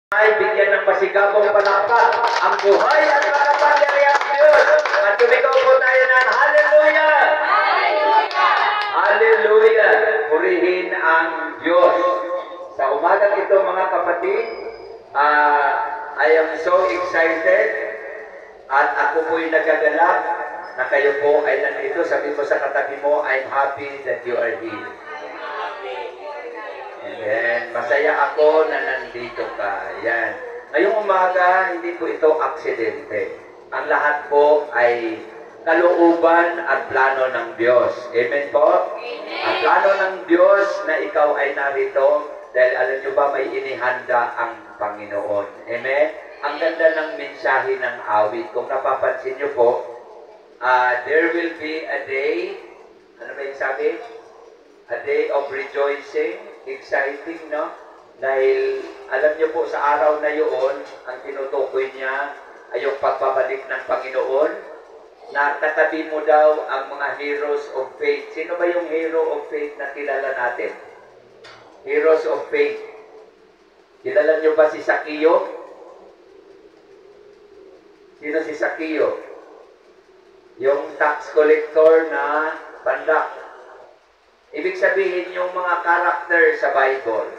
Ay bigyan ng pasigabong palakpak ang buhay at makapangyarihang Diyos. At tumigaw po tayo ng Hallelujah! Hallelujah! Hallelujah! Purihin ang Diyos. Sa umagang ito mga kapatid, I am so excited at ako po'y nagagalak na kayo po ay nandito. Sabi mo sa katabi mo, I'm happy that you are here. Ayan. Masaya ako na nandito ka. Ayan. Ngayong umaga, hindi po ito aksidente. Ang lahat po ay kalooban at plano ng Diyos. Amen po? Amen. Ang plano ng Diyos na ikaw ay narito dahil alam nyo ba may inihanda ang Panginoon. Amen? Ang ganda ng mensahe ng awit. Kung napapansin nyo po, there will be a day, ano ba yung sabi? A day of rejoicing. Exciting, no? Dahil alam niyo po sa araw na yun, ang tinutukoy niya ay yung pagbabalik ng Panginoon na katabi mo daw ang mga heroes of faith. Sino ba yung hero of faith na kilala natin? Heroes of faith. Kilala niyo ba si Zacchaeus? Sino si Zacchaeus? Yung tax collector na pandak. Ibig sabihin yung mga karakter sa Bible,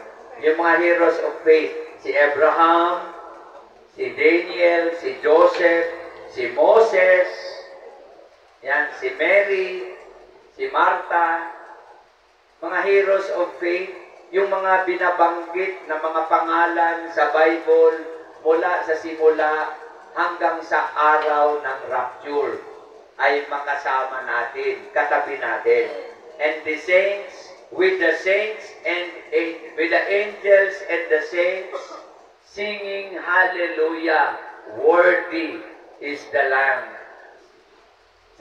yung mga heroes of faith, si Abraham, si Daniel, si Joseph, si Moses, yan, si Mary, si Martha, mga heroes of faith, yung mga binabanggit na mga pangalan sa Bible mula sa simula hanggang sa araw ng rapture ay makasama natin, katabi natin. And the saints, with the saints and with the angels and the saints, singing hallelujah, worthy is the Lamb.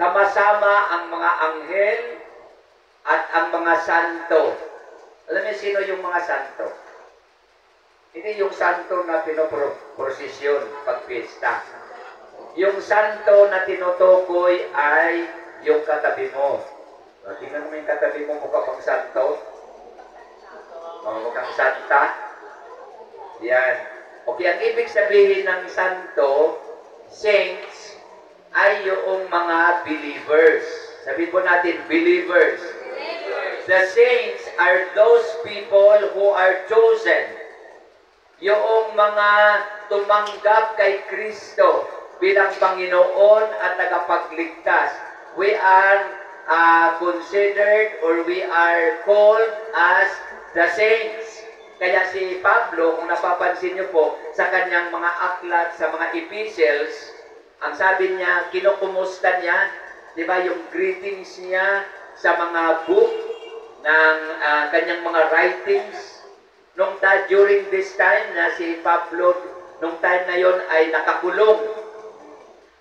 Sama-sama ang mga anghel at ang mga santo. Alam niyo sino yung mga santo? Hindi yung santo na pinoprosesyon pag pista. Yung santo na tinutukoy ay yung katabi mo. Tingnan mo yung katabi mo, mukha pang santo. Mukhang santa. Yan. Okay, ang ibig sabihin ng santo, saints, ay yung mga believers. Sabihin po natin, believers. The saints are those people who are chosen. Yung mga tumanggap kay Kristo bilang Panginoon at tagapagligtas. We are considered or we are called as the saints. Kaya si Pablo, kung napapansin niyo po, sa kanyang mga aklat, sa mga epistles, ang sabi niya, kinukumusta niya, di ba, yung greetings niya sa mga book ng kanyang mga writings. During this time na si Pablo, nung time na yon ay nakakulong.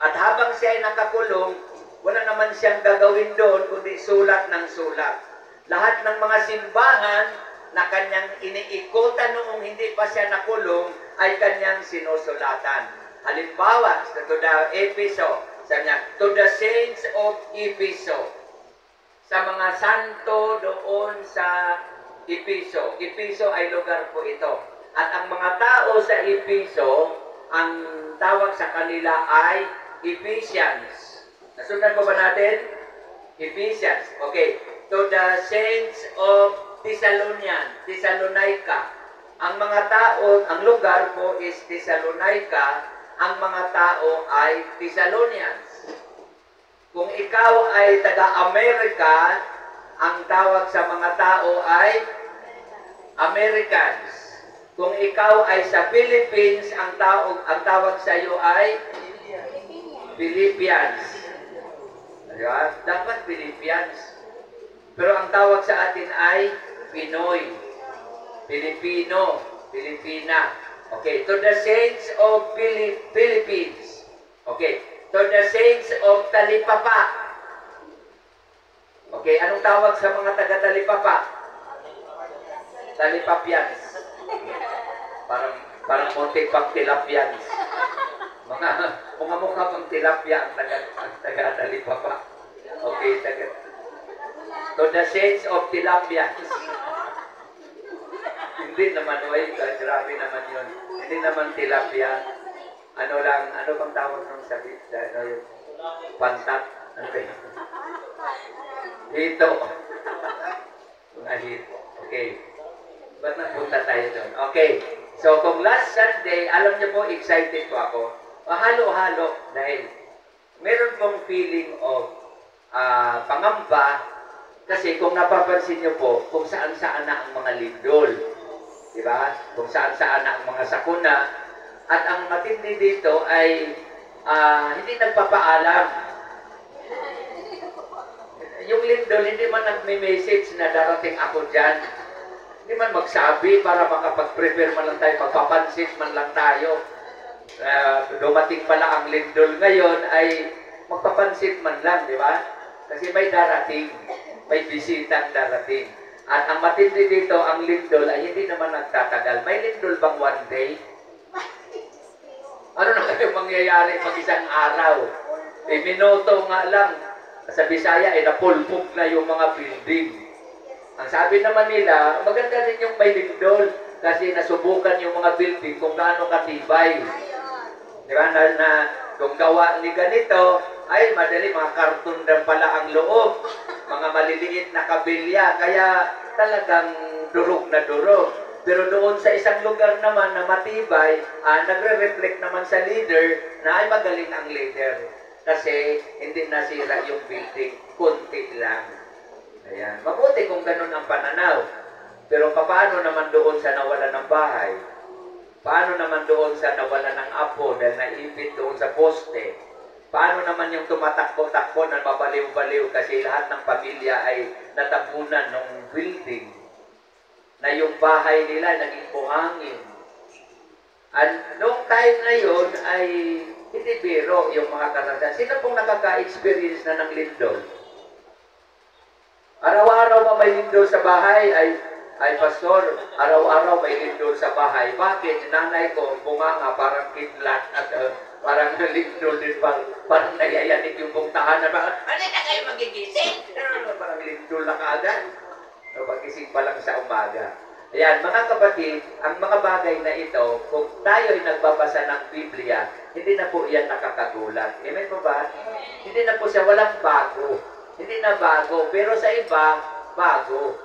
At habang siya ay nakakulong, wala naman siyang gagawin doon kundi sulat ng sulat. Lahat ng mga simbahan na kanyang iniikutan noong hindi pa siya nakulong ay kanyang sinusulatan. Halimbawa, to the Ephesus, sabi niya, to the saints of Ephesus, sa mga santo doon sa Ephesus. Ephesus ay lugar po ito. At ang mga tao sa Ephesus, ang tawag sa kanila ay Ephesians. Nasundan ko ba natin? Ephesians. Okay. To the saints of Thessalonica. Ang mga tao, ang lugar po is Thessalonica. Ang mga tao ay Thessalonians. Kung ikaw ay taga-Amerika, ang tawag sa mga tao ay Americans. Kung ikaw ay sa Philippines, ang tawag sa iyo ay Philippians. Diba? Dapat Philippians. Pero ang tawag sa atin ay Pinoy. Filipino. Filipina. Okay. To the saints of Philippines. Okay. To the saints of Talipapa. Okay. Anong tawag sa mga taga-Talipapa? Talipapians. Parang muntik pang tilapians. Mga mukha pang tilapia ang taga-Talipapa. Okay, to the saints of tilapia. Hindi naman, oy, grabe naman yun. Hindi naman tilapia. Ano lang, ano bang tawag nung sabi? Ano yun? Pantat. Ano ba yun? Hito. Mga hito. Okay. Ba't napunta tayo doon? Okay. So, kung last Sunday, alam niyo po, excited po ako. Halo-halo dahil meron pong feeling of pangamba kasi kung napapansin niyo po, kung saan-saan na ang mga lindol. Diba? Kung saan-saan na ang mga sakuna. At ang matindi dito ay hindi nagpapaalam. Yung lindol, hindi man nagme-message na darating ako dyan. Hindi man magsabi para makapag-prepare man lang tayo, magpapansit man lang tayo. Dumating pala ang lindol ngayon ay magpapansit man lang, di ba? Kasi may darating, may bisitang darating. At ang matindi dito, ang lindol ay hindi naman nagtatagal. May lindol bang one day? Ano na kayo mangyayari pag isang araw? Minuto nga lang. Sa Bisaya ay napulpog na yung mga building. Ang sabi naman nila, maganda din yung may lindol kasi nasubukan yung mga building kung gaano katibay. Di ba? Na kung gawa ni ganito, ay madali, mga karton din pala ang loob. Mga maliliit na kabilya, kaya talagang durog na durog. Pero doon sa isang lugar naman na matibay, nagre-reflect naman sa leader na ay magaling ang leader. Kasi hindi nasira yung building, kunti lang. Ayan. Mabuti kung ganun ang pananaw. Pero paano naman doon sa nawalan ng bahay? Paano naman doon sa nawalan ng apo dahil naipit doon sa poste? Paano naman yung tumatakbo-takbo na babaliw-baliw kasi lahat ng pamilya ay natabunan ng building na yung bahay nila naging buhangin. At noong time na yun ay hindi biro yung mga karanasan. Sino pong nakaka-experience na ng lindol? Araw-araw ba may lindol sa bahay? Ay pastor, araw-araw may lindol sa bahay. Bakit? Nanay ko, bunganga, parang kidlat at parang lindol din, parang nayayanig yung buong tahanan. Parang, ano na kayo magigising? Parang lindol na kaagad. Pagising pa lang sa umaga. Ayan, mga kapatid, ang mga bagay na ito, kung tayo ay nagbabasa ng Biblia, hindi na po yan nakakagulat. Amen po ba? Hindi na po siya walang bago. Hindi na bago, pero sa iba, bago.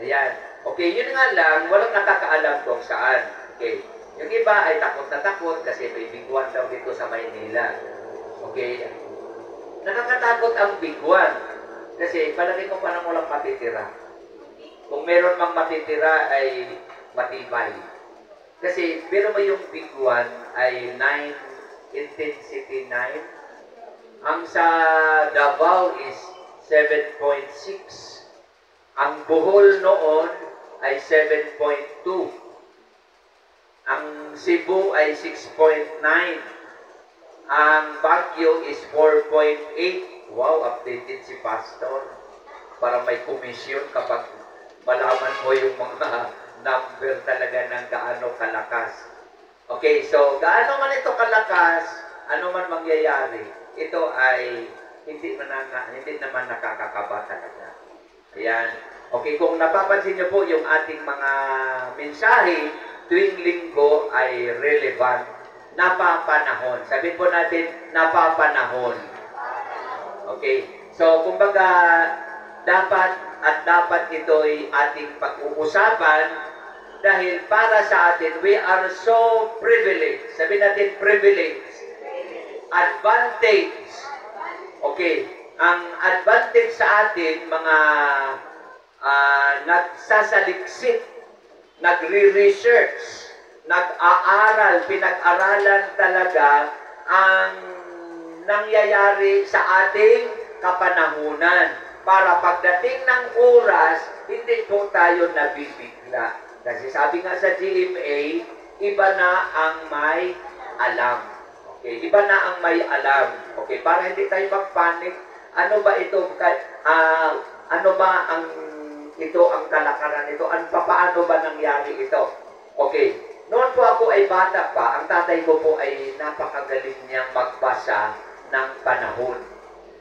Ayan. Okay, yun nga lang, walang nakakaalam kung saan. Okay. Yung iba ay takot na takot kasi may biguan daw dito sa Maynila. Okay. Nakakatakot ang biguan. Kasi palagi ko parang walang matitira. Kung meron mang matitira ay matibay. Kasi, pero may yung biguan ay 9, intensity 9. Ang sa Davao is 7.6. Ang Bohol noon ay 7.2. Ang Cebu ay 6.9. Ang Baguio is 4.8. Wow, updated si Pastor. Para may komisyon kapag malaman mo yung mga number talaga ng gaano kalakas. Okay, so gaano man ito kalakas, ano man mangyayari, ito ay hindi naman nakakakaba talaga. Ayan. Okay, kung napapansin niyo po yung ating mga mensahe, tuwing linggo ay relevant. Napapanahon. Sabihin po natin, napapanahon. Okay. So, kumbaga, dapat ito ay ating pag-uusapan dahil para sa atin, we are so privileged. Sabihin natin, privileged. Advantage. Okay. Ang advantage sa atin, mga nagsasaliksik, nagre-research, nag-aaral, pinag-aralan talaga ang nangyayari sa ating kapanahunan. Para pagdating ng oras, hindi po tayo nabibigla. Kasi sabi nga sa GMA, iba na ang may alam. Okay, iba na ang may alam. Okay, para hindi tayo magpanik, ano ba ito? Ano ba ang ito ang kalakaran nito? Paano ba nangyari ito? Okay, noon po ako ay bata pa, ang tatay ko po ay napakagaling niyang magbasa ng panahon.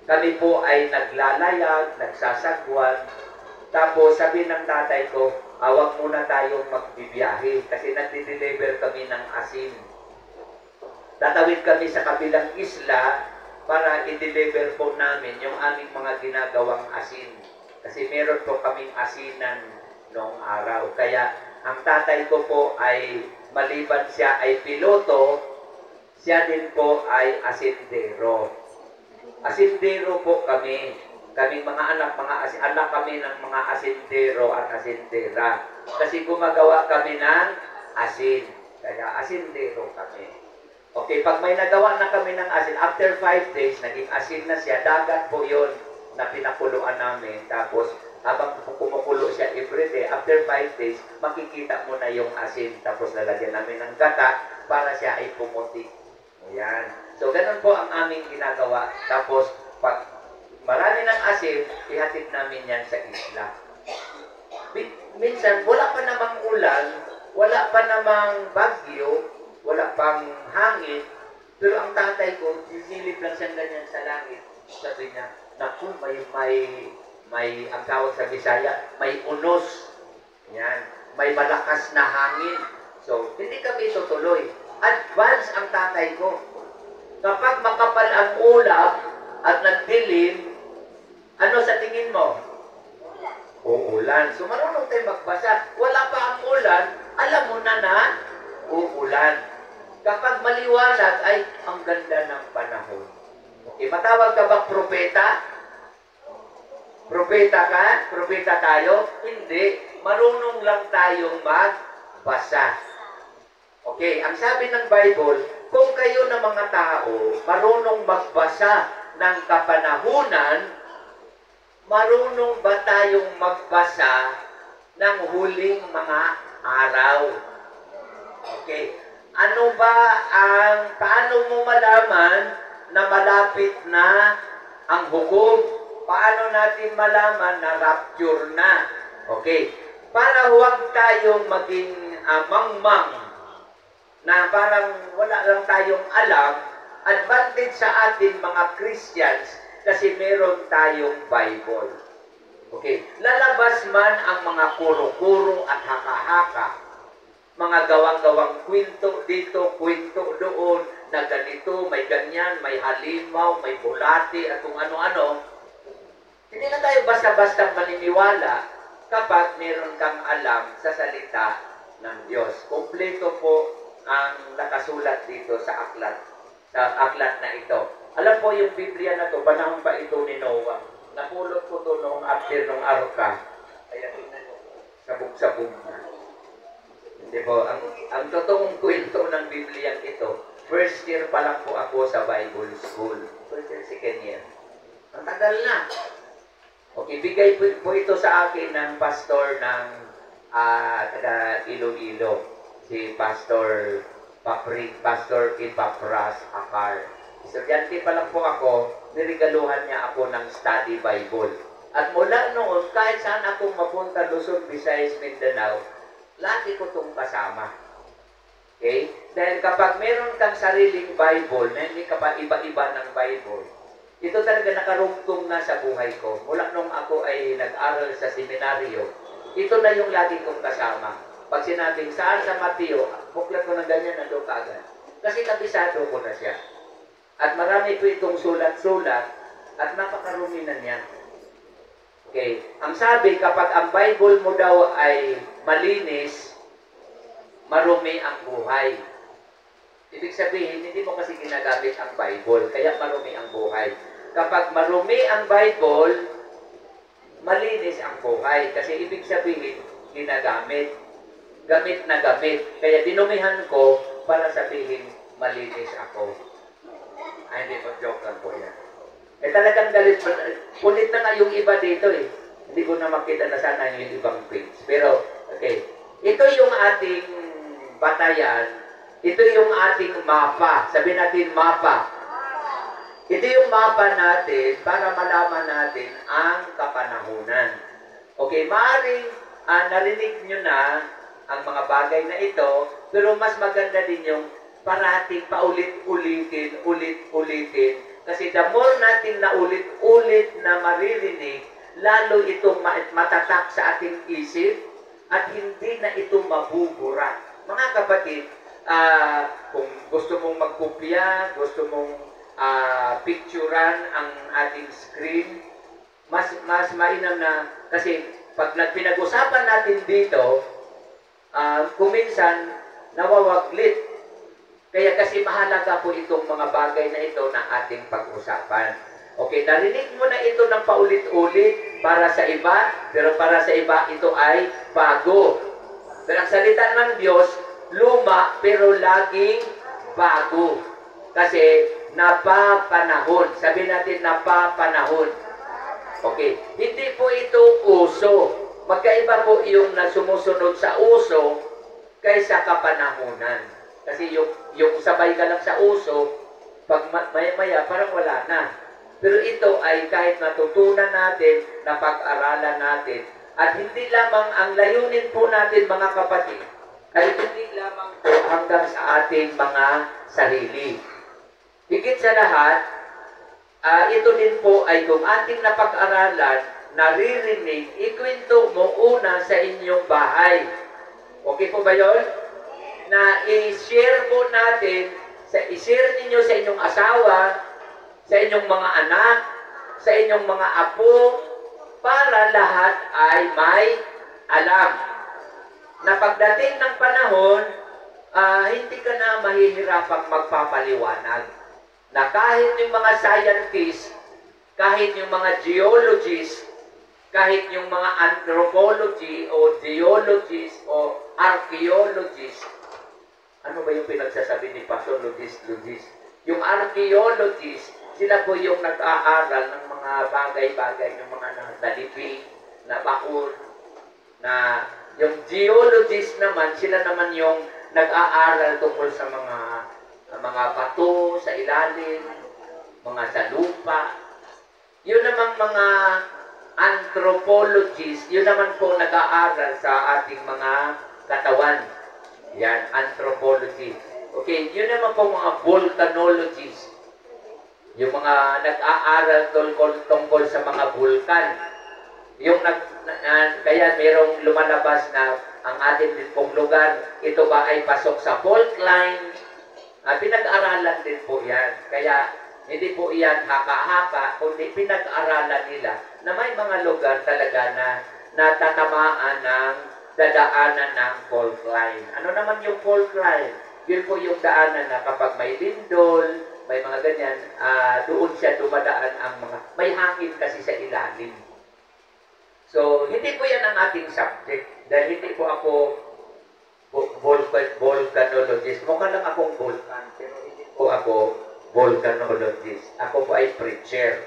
Kami po ay naglalayag, nagsasagwan, tapos sabi ng tatay ko, awag muna tayong magbibiyahe kasi nagdi-deliver kami ng asin. Tatawid kami sa kabilang isla para i-deliver po namin yung aming mga ginagawang asin. Kasi meron po kaming asinan noong araw. Kaya ang tatay ko po ay maliban siya ay piloto, siya din po ay asindero. Asindero po kami. Kaming mga anak kami ng mga asindero at asindera. Kasi gumagawa kami ng asin. Kaya asindero kami. Okay, pag may nagawa na kami ng asin, after 5 days, naging asin na siya. Dagat po yun na pinakuluan namin. Tapos, habang kumukulo siya everyday, after 5 days, makikita mo na yung asin. Tapos, lalagyan namin ng gata para siya ay pumuti. Ayan. So, ganun po ang aming ginagawa. Tapos, pag marami ng asin, ihatid namin yan sa isla. Minsan, wala pa namang ulan, wala pa namang bagyo, wala pang hangin, pero ang tatay ko, sisilip lang siyang ganyan sa langit. Sabi niya, naku, may ang tawag sa Bisaya, may unos. Yan, may malakas na hangin. So, hindi kami tutuloy. Advance ang tatay ko. Kapag makapal ang ulap at nagdilim, ano sa tingin mo? Uulan. So, marunong tayo magbasa. Wala pa ang ulan, alam mo na uulan. Kapag maliwanag ay ang ganda ng panahon. Okay, matawag ka bang propeta? Propeta ka? Propeta tayo? Hindi. Marunong lang tayong magbasa. Okay, ang sabi ng Bible, kung kayo na mga tao marunong magbasa ng kapanahunan, marunong ba tayong magbasa ng huling mga araw? Okay. Paano mo malaman na malapit na ang hukom? Paano natin malaman na rapture na? Okay. Para huwag tayong maging mangmang na parang wala lang tayong alam, advantage sa atin mga Christians kasi meron tayong Bible. Okay. Lalabas man ang mga kuro-kuro at haka-haka, mga gawang-gawang kwento dito, kwento doon, na ganito, may ganyan, may halimaw, may bulati, at kung ano-ano. Hindi na tayo basta-basta maniniwala kapag meron kang alam sa salita ng Diyos. Kompleto po ang nakasulat dito sa aklat na ito. Alam po yung Biblia na to, panahon pa ito ni Noah. Napulot ko to noong after nung arka. Kaya tingnan mo, sabog-sabog na. Hindi po, ang totoong kwento ng Biblia ito, first year pa lang po ako sa Bible School. First year, second year. Ang tagal na. Okay, bigay po ito sa akin ng pastor ng taga Iloilo. Si Pastor Ipapras Akar. Estudyante pa lang po ako, niregaluhan niya ako ng study Bible. At mula noon, kahit saan ako mapunta, Luzon, Visayas, Mindanao, lagi ko itong kasama. Okay? Dahil kapag meron kang sariling Bible, na hindi ka pa iba-iba ng Bible, ito talaga nakarugtong na sa buhay ko. Mula nung ako ay nag-aral sa seminaryo, ito na yung lagi kong kasama. Pag sinabing saan sa Mateo, buklat ko ng ganyan, nandun ka agad. Kasi kabisado ko na siya. At marami po itong sulat-sulat at napakarumi na niya. Okay. Ang sabi, kapag ang Bible mo daw ay malinis, marumi ang buhay. Ibig sabihin, hindi mo kasi ginagamit ang Bible, kaya marumi ang buhay. Kapag marumi ang Bible, malinis ang buhay. Kasi ibig sabihin, ginagamit. Gamit na gamit. Kaya dinumihan ko para sabihin, malinis ako. Ay, hindi po, joke lang po yan. Eh talagang galit, punit na nga yung iba dito eh. Hindi ko na makita na sana yung ibang page. Pero, okay. Ito yung ating batayan. Ito yung ating mapa. Sabi natin mapa. Ito yung mapa natin para malaman natin ang kapanahunan. Okay, maaaring narinig nyo na ang mga bagay na ito, pero mas maganda din yung parating paulit-ulitin, ulit-ulitin. Kasi the more natin na ulit-ulit na maririnig, lalo itong matatak sa ating isip at hindi na ito mabubura. Mga kapatid, kung gusto mong magkopya, gusto mong picturean ang ating screen, mas mainam na, kasi pag pinag-usapan natin dito, kuminsan nawawaglit. Kaya kasi mahalaga po itong mga bagay na ito na ating pag-usapan. Okay, narinig mo na ito ng paulit-ulit para sa iba, pero para sa iba ito ay bago. Pero ang salita ng Diyos, luma pero laging bago. Kasi napapanahon. Sabi natin napapanahon. Okay, hindi po ito uso. Magkaiba po yung sumusunod sa uso kaysa kapanahunan. Kasi yung sabay ka lang sa uso, pag maya-maya parang wala na. Pero ito ay kahit natutunan natin, napag-aralan natin, at hindi lamang ang layunin po natin mga kapatid, ay hindi lamang po hanggang sa ating mga sarili. Higit sa lahat, ito din po ay kung ating napag-aralan, naririnig, ikwento mo una sa inyong bahay. Okay po ba yun? Na i-share po natin, i-share ninyo sa inyong asawa, sa inyong mga anak, sa inyong mga apo, para lahat ay may alam. Na pagdating ng panahon, hindi ka na mahihirapang magpapaliwanag. Na kahit yung mga scientists, kahit yung mga geologists, kahit yung mga anthropology o geologists o archaeologists, ano ba yung pinagsasabi ni Pastor Logis? Yung archaeologists, sila po yung nag-aaral ng mga bagay-bagay, ng mga nadalipin, na baon, na yung geologists naman, sila naman yung nag-aaral tungkol sa mga bato, sa ilalim, mga sa lupa. Yun namang mga anthropologists, yun naman po nag-aaral sa ating mga katawan. Yan, anthropology. Okay, yun naman po mga volcanologists. Yung mga nag-aaral tungkol sa mga vulkan. Yung kaya merong lumalabas na ang ating din pong lugar, ito ba ay pasok sa fault line? Pinag-aralan din po yan. Kaya hindi po yan haka-haka, kundi pinag-aralan nila na may mga lugar talaga na natatamaan ng dadaanan ng fault line. Ano naman yung fault line? Yun po yung daanan na kapag may lindol, may mga ganyan, doon siya dumadaan ang mga, may hangin kasi sa ilalim. So, hindi po yan ang ating subject. Dahil hindi po ako volcanologist. Mukha lang akong volcan, pero hindi po ako volcanologist. Ako po ay preacher.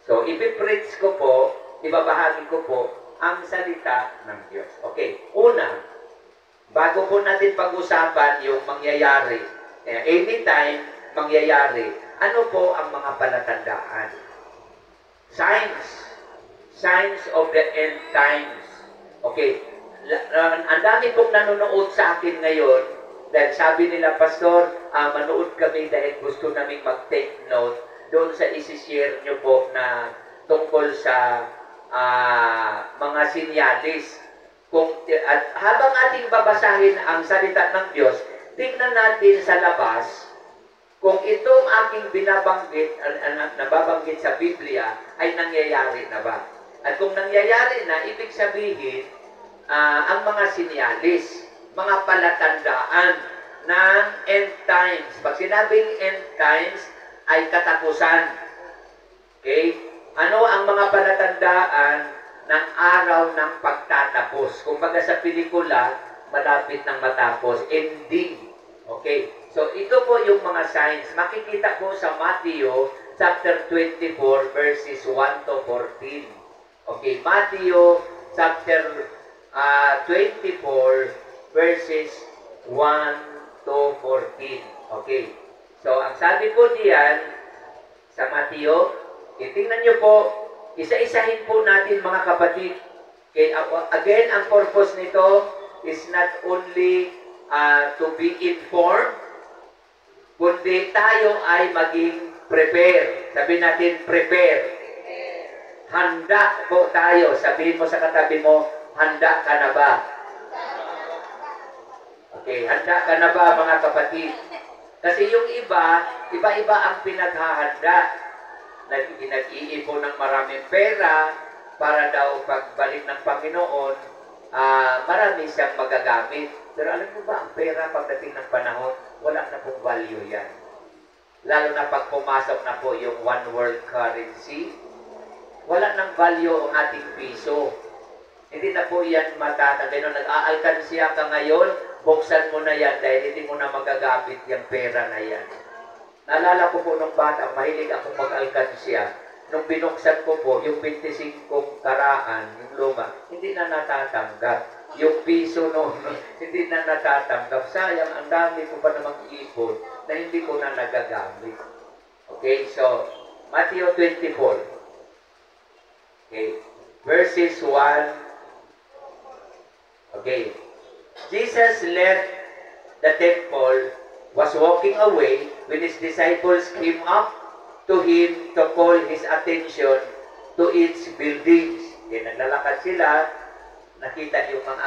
So, ipipreach ko po, ibabahagi ko po ang salita ng Diyos. Okay, una, bago po natin pag-usapan yung mangyayari, anytime mangyayari, ano po ang mga palatandaan? Signs of the end times. Okay, ang dami pong nanonood sa akin ngayon, dahil sabi nila, Pastor, manood kami dahil gusto naming mag-take note doon sa isi-share nyo po na tungkol sa mga sinyalis. At habang ating babasahin ang salita ng Diyos, tingnan natin sa labas kung itong aking binabanggit, nababanggit sa Biblia, ay nangyayari na ba? At kung nangyayari na, ibig sabihin, ang mga sinyalis, mga palatandaan ng end times. Pag sinabing end times, ay katapusan. Okay? Ano ang mga palatandaan ng araw ng pagtatapos? Kung baga sa pelikula, malapit nang matapos. Ending. Okay? So, ito po yung mga signs. Makikita po sa Matthew chapter 24 verses 1 to 14. Okay, Matthew chapter 24 verses 1 to 14. Okay. So, ang sabi po diyan sa Matthew, tingnan nyo po, isa-isahin po natin mga kapatid. Okay, again, ang purpose nito is not only to be informed, kundi tayo ay maging prepare. Sabihin natin, prepare. Handa po tayo. Sabihin mo sa katabi mo, handa ka na ba? Okay, handa ka na ba mga kapatid? Kasi yung iba-iba ang pinaghahanda. Nag-iipon ng maraming pera para daw pagbalik ng Panginoon, marami siyang magagamit. Pero alam mo ba, ang pera pagdating ng panahon, wala na pong value yan. Lalo na pag pumasok na po yung one world currency, wala nang value ang ating piso. Hindi na po yan matatagay. Nung nag-aalkansya ka ngayon, buksan mo na yan dahil hindi mo na magagamit yung pera na yan. Naalala ko po nung bata, mahilig akong mag-alkansya. Nung binuksan ko po, yung 25 karaan, yung luma, hindi na natatanggap. Yung piso noon, hindi na natatanggap. Sayang, ang dami ko pa namang ipon na hindi ko na nagagamit. Okay, so, Matthew 24. Okay, verses 1. Okay, Jesus left the temple, was walking away when his disciples came up to him to call his attention to its buildings. Okay, naglalakad sila, nakita yung mga,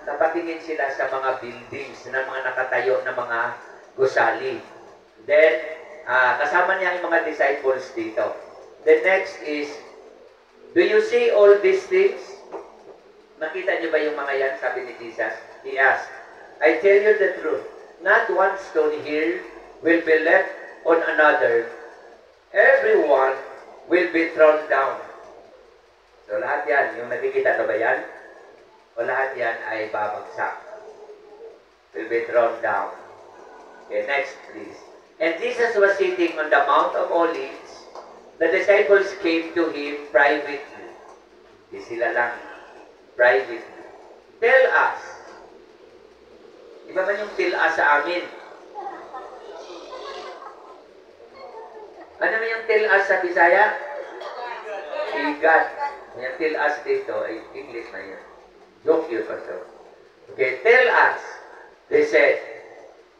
napatingin sila sa mga buildings na mga nakatayo na mga gusali. Then, kasama niya yung mga disciples dito. The next is, do you see all these things? Nakita niyo ba yung mga yan? Sabi ni Jesus. He asked, I tell you the truth, not one stone here will be left on another. Everyone will be thrown down. So lahat yan, yung nakikita na ba yan? O lahat yan ay babagsak. Will be thrown down. Okay, next please. And Jesus was sitting on the Mount of Olives. The disciples came to him privately. Di sila lang. Privately. Tell us. Iba man yung tell us sa amin? Ano man yung tell us sa Bisaya? God. Yung tell us dito ay English na yan. Joke yun, Pastor. Okay, tell us. They said,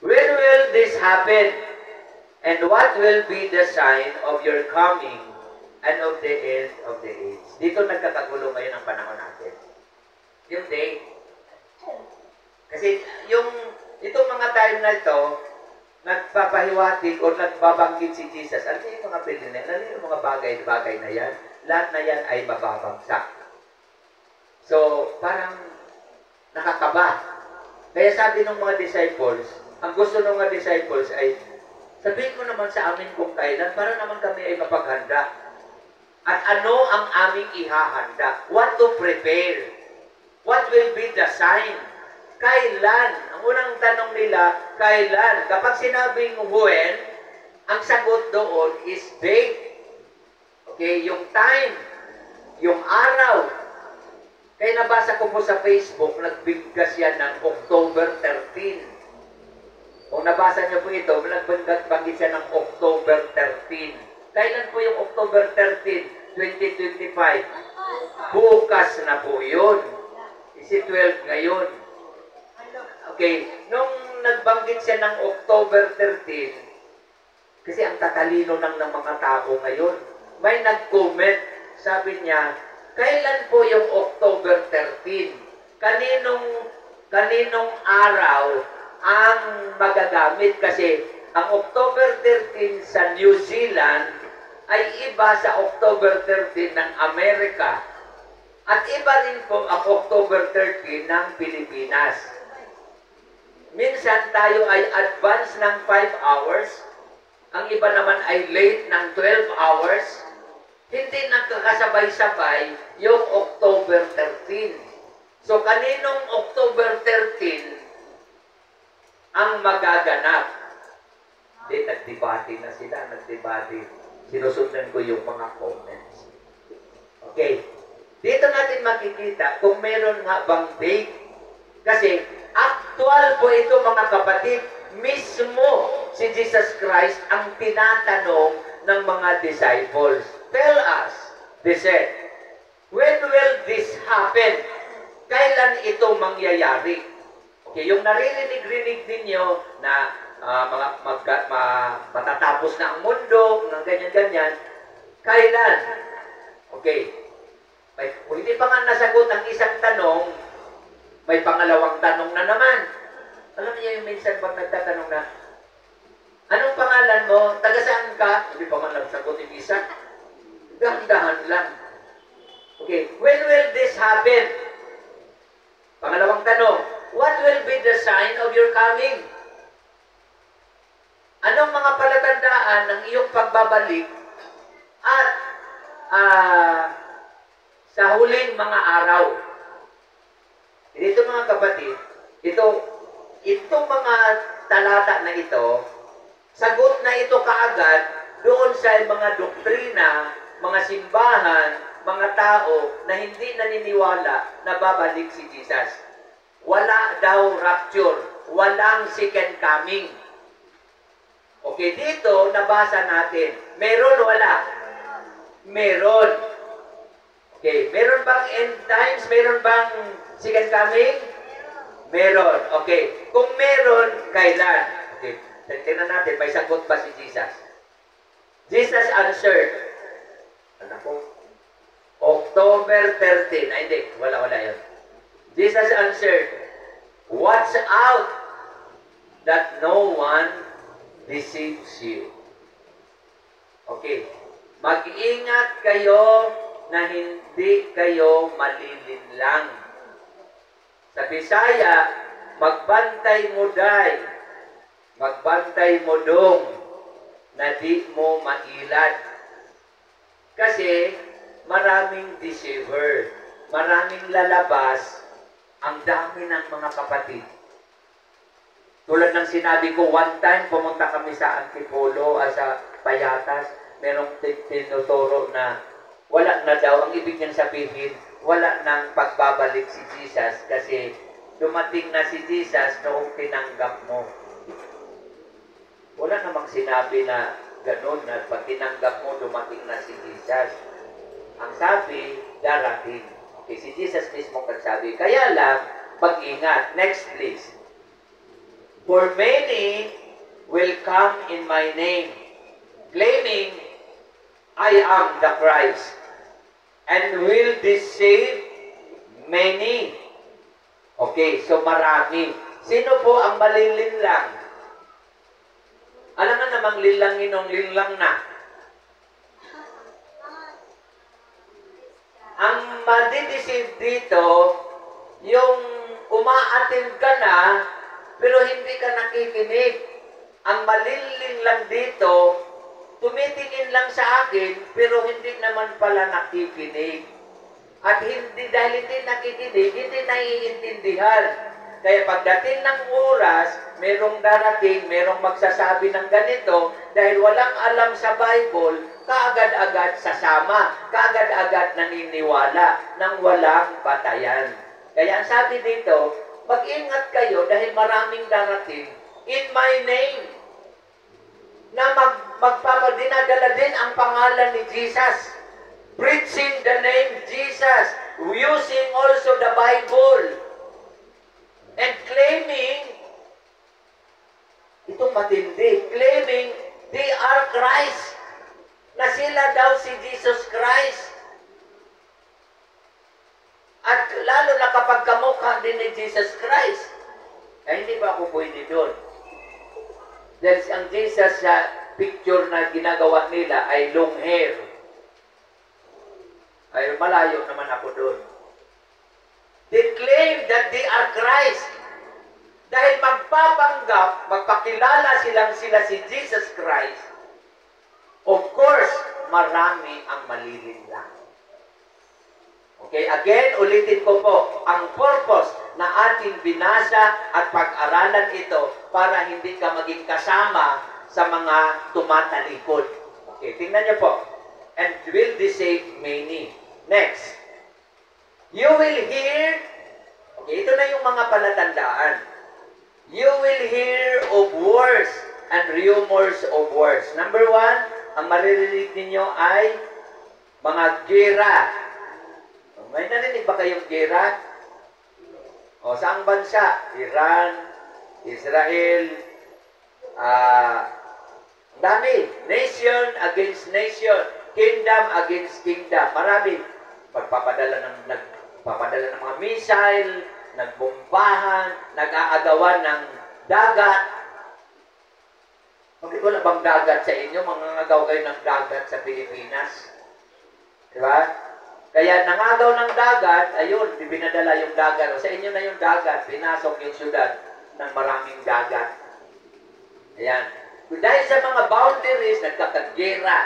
when will this happen? And what will be the sign of your coming and of the end of the age? Dito nagkakagulo ngayon ang panahon natin. Yung day. Kasi itong mga time na ito, nagpapahiwatig o nagbabanggit si Jesus. Ano yung mga pwede na yan? Ano yung mga bagay na yan? Lahat na yan ay mababagsak. So, parang nakakaba. Kaya sabi ng mga disciples, ang gusto ng mga disciples ay, sabihin mo naman sa amin kung kailan, para naman kami ay mapaghanda. At ano ang aming ihahanda? What to prepare? What will be the sign? Kailan? Ang unang tanong nila, kailan? Kapag sinabing when, ang sagot doon is date. Okay, yung time, yung araw. Kaya nabasa ko po sa Facebook, nagbigkas yan ng October 13. Kung nabasa niyo po ito, nagbigkas siya ng October 13. Kailan po yung October 13, 2025? Bukas na po yun. Isi 12 ngayon. Okay, nung nagbanggit siya ng October 13, kasi ang tatalino ng mga tao ngayon, may nag-comment, sabi niya, kailan po yung October 13? Kaninong araw ang magagamit? Kasi ang October 13 sa New Zealand ay iba sa October 13 ng Amerika. At iba rin po ang October 13 ng Pilipinas. Minsan tayo ay advance ng 5 hours, ang iba naman ay late ng 12 hours. Hindi nagkakasabay-sabay yung October 13. So, kaninong October 13 ang magaganap? Hindi, nagdebate na sila, nagdebate. Sinusundan ko yung mga comments. Okay. Dito natin makikita kung meron nga bang date. Kasi, actual po ito mga kapatid, mismo si Jesus Christ ang tinatanong ng mga disciples. Tell us, they said, when will this happen? Kailan ito mangyayari? Okay, yung naririnig-rinig ninyo na matatapos na ang mundo, ng ganyan-ganyan, kailan? Okay, kung hindi pa nga nasagot ang isang tanong, may pangalawang tanong na naman. Alam niyo yung minsan pag nagtatanong na, anong pangalan mo? Taga saan ka? Hindi pa man nagsagot yung isa. Dahan-dahan lang. Okay, when will this happen? Pangalawang tanong, what will be the sign of your coming? Anong mga palatandaan ng iyong pagbabalik at sa huling mga araw? Dito mga kapatid, itong mga talata na ito, sagot na ito kaagad doon sa mga doktrina, mga simbahan, mga tao na hindi naniniwala na babalik si Jesus. Wala daw rapture, walang second coming. Okay, dito nabasa natin. Meron o wala? Meron. Okay, meron bang end times? Meron bang second coming? Meron. Okay, kung meron, kailan? Okay, tingnan natin, may sagot pa si Jesus. Jesus answered, ano po? October 13. Ay, hindi. Wala yun. Jesus answered, watch out that no one deceives you. Okay. Mag-ingat kayo na hindi kayo malilinlang. Sa Bisaya, magbantay mo day, magbantay mo dong, na di mo mailad. Kasi, maraming deceiver, maraming lalabas, ang dami ng mga kapatid. Tulad ng sinabi ko, one time pumunta kami sa Antipolo, sa Payatas, merong tinuturo na wala na daw, ang ibig niyang sabihin, wala nang pagbabalik si Jesus kasi dumating na si Jesus noong tinanggap mo. Wala namang sinabi na ganun, na pag tinanggap mo, dumating na si Jesus. Ang sabi, darating. Okay, si Jesus mismo nagsabi. Kaya lang, mag-ingat. Next, please. For many will come in my name, claiming, I am the Christ, and will deceive many. Okay, so marami. Sino po ang malilinlang? Alam na namang linlangin ng linlang na. Ang madideceive dito, yung umaattend ka na, pero hindi ka nakikinig. Ang maliling lang dito, tumitingin lang sa akin, pero hindi naman pala nakikinig. At dahil hindi nakikinig, hindi naiintindihan. Kaya pagdating ng oras, merong darating, merong magsasabi ng ganito, dahil walang alam sa Bible, kaagad-agad sasama, kaagad-agad naniniwala, nang walang batayan. Kaya ang sabi dito, mag-ingat kayo dahil maraming darating in my name, na magpapadinadala din ang pangalan ni Jesus, preaching the name Jesus, using also the Bible, and claiming, itong matindi, claiming they are Christ, na sila daw si Jesus Christ. At lalo na kapag kamukha din ni Jesus Christ, ay hindi ba ako pwede doon? Dahil ang Jesus sa picture na ginagawa nila ay long hair. Ay malayo naman ako doon. They claim that they are Christ. Dahil magpapanggap, magpakilala sila si Jesus Christ, of course, marami ang malilinlang. Okay, again, ulitin ko po, ang purpose na ating binasa at pag-aralan ito para hindi ka maging kasama sa mga tumatalikod. Okay, tingnan niyo po. And will deceive many. Next. You will hear, okay, ito na yung mga palatandaan. You will hear of wars and rumors of wars. Number one, ang maririnig ninyo ay mga gera. May narinig ba kayong gera? O, saang bansa? Iran, Israel, dami. Nation against nation. Kingdom against kingdom. Marami. Nagpapadala ng mga missile, nagbombahan, nag-aagawan ng Dagat. Bakit wala bang dagat sa inyo? Mangangagaw kayo ng dagat sa Pilipinas. Diba? Kaya nangagaw ng dagat, ayun, pinadala yung dagat. O sa inyo na yung dagat, pinasok yung syudad ng maraming dagat. Ayan. Dahil sa mga boundaries, nagkakagyera.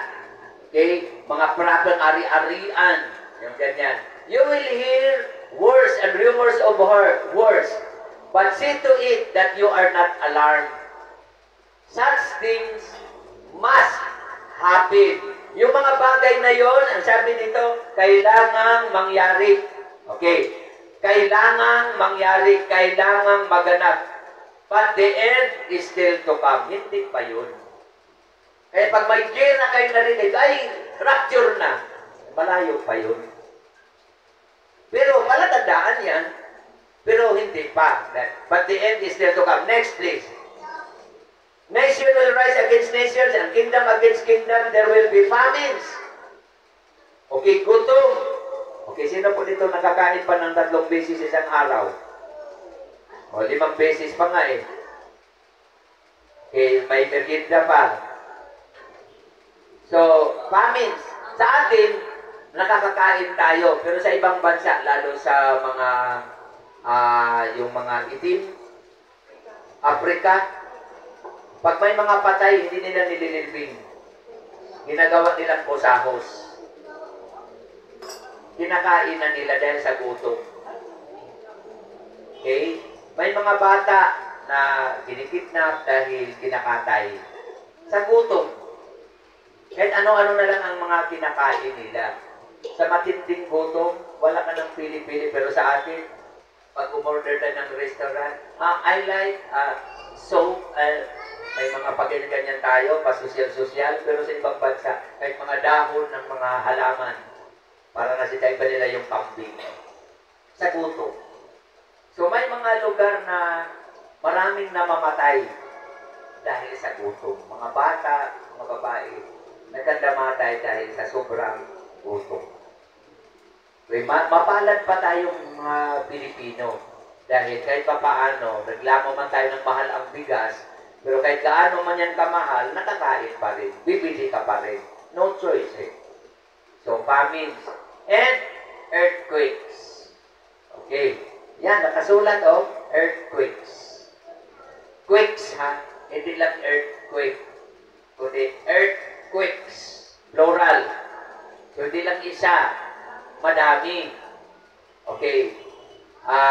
Okay? Mga prapang ari-arian. Yung ganyan. You will hear wars and rumors of wars. But see to it that you are not alarmed. Such things must happen. Yung mga bagay na yon, ang sabi dito, kailangang mangyari. Okay. Kailangang mangyari, kailangang maganap. But the end is still to come. Hindi pa yun. Kaya pag may gera kayo narinig, ay, rapture na. Malayo pa yun. Pero palatandaan yan, pero hindi pa. But the end is still to come. Next, please. Nation will rise against nations and kingdom against kingdom. There will be famines. Okay, gutom. Okay, sino po dito nakakain pa ng 3 beses isang araw? O, 5 beses pa nga eh. Okay, may merienda pa. So, famines. Sa atin, nakakakain tayo. Pero sa ibang bansa, lalo sa mga, yung mga itim, Africa, pag may mga patay, hindi nila nililibing. Ginagawa nilang posahos. Kinakain na nila dahil sa gutom. Okay? May mga bata na kinikidnap dahil kinakatay. Sa gutom. Kahit ano-ano na lang ang mga kinakain nila. Sa matinding gutom, wala ka ng pili-pili. Pero sa atin, pag umorder tayo ng restaurant, I like soap, may mga pag-ganyan tayo, pa-social-social, pero sa ibang bansa, kahit mga dahon ng mga halaman, para nasitay pa nila yung kambing. Sa gutom. So may mga lugar na maraming namamatay dahil sa gutom. Mga bata, mga babae, nagkandamatay dahil sa sobrang gutom. Okay, mapalad pa tayong mga Pilipino dahil kahit pa paano, naglamo man tayo ng mahal ang bigas, pero kahit gaano man yan kamahal, nakakain pa rin. Bibili ka pa rin. No choice eh. So, famines and earthquakes. Okay. Yan, nakasulat earthquakes. Quakes ha, hindi lang earthquake. Kundi earthquakes. Plural. So, hindi lang isa. Madami. Okay.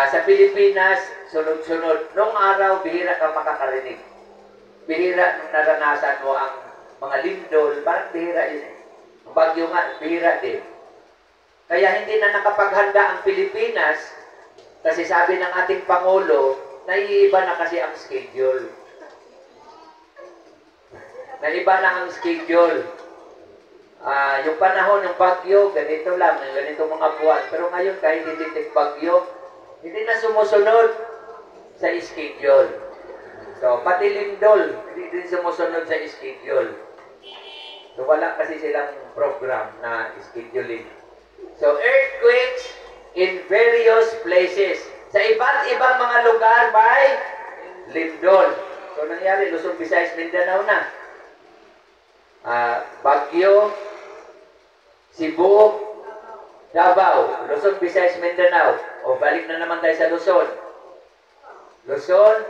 Sa Pilipinas, sunod-sunod. Noong araw, bihira ka makakarinig. Bihira nung naranasan mo ang mga lindol, parang bihira yun eh. Bagyo nga, bihira din. Kaya hindi na nakapaghanda ang Pilipinas kasi sabi ng ating Pangulo, naiiba na kasi ang schedule. Naiba na ang schedule. Yung panahon ng bagyo, ganito lang, ganito mga buwan. Pero ngayon, kahit hindi bagyo, hindi na sumusunod sa schedule. So, pati lindol, hindi din sumusunod sa schedule. So, wala kasi silang program na scheduling. So, earthquakes in various places. Sa iba't ibang mga lugar may lindol. So, nangyari, Luzon, Visayas, Mindanao na. Baguio, Cebu, Davao, Luzon, Visayas, Mindanao. O, balik na naman tayo sa Luzon. Luzon,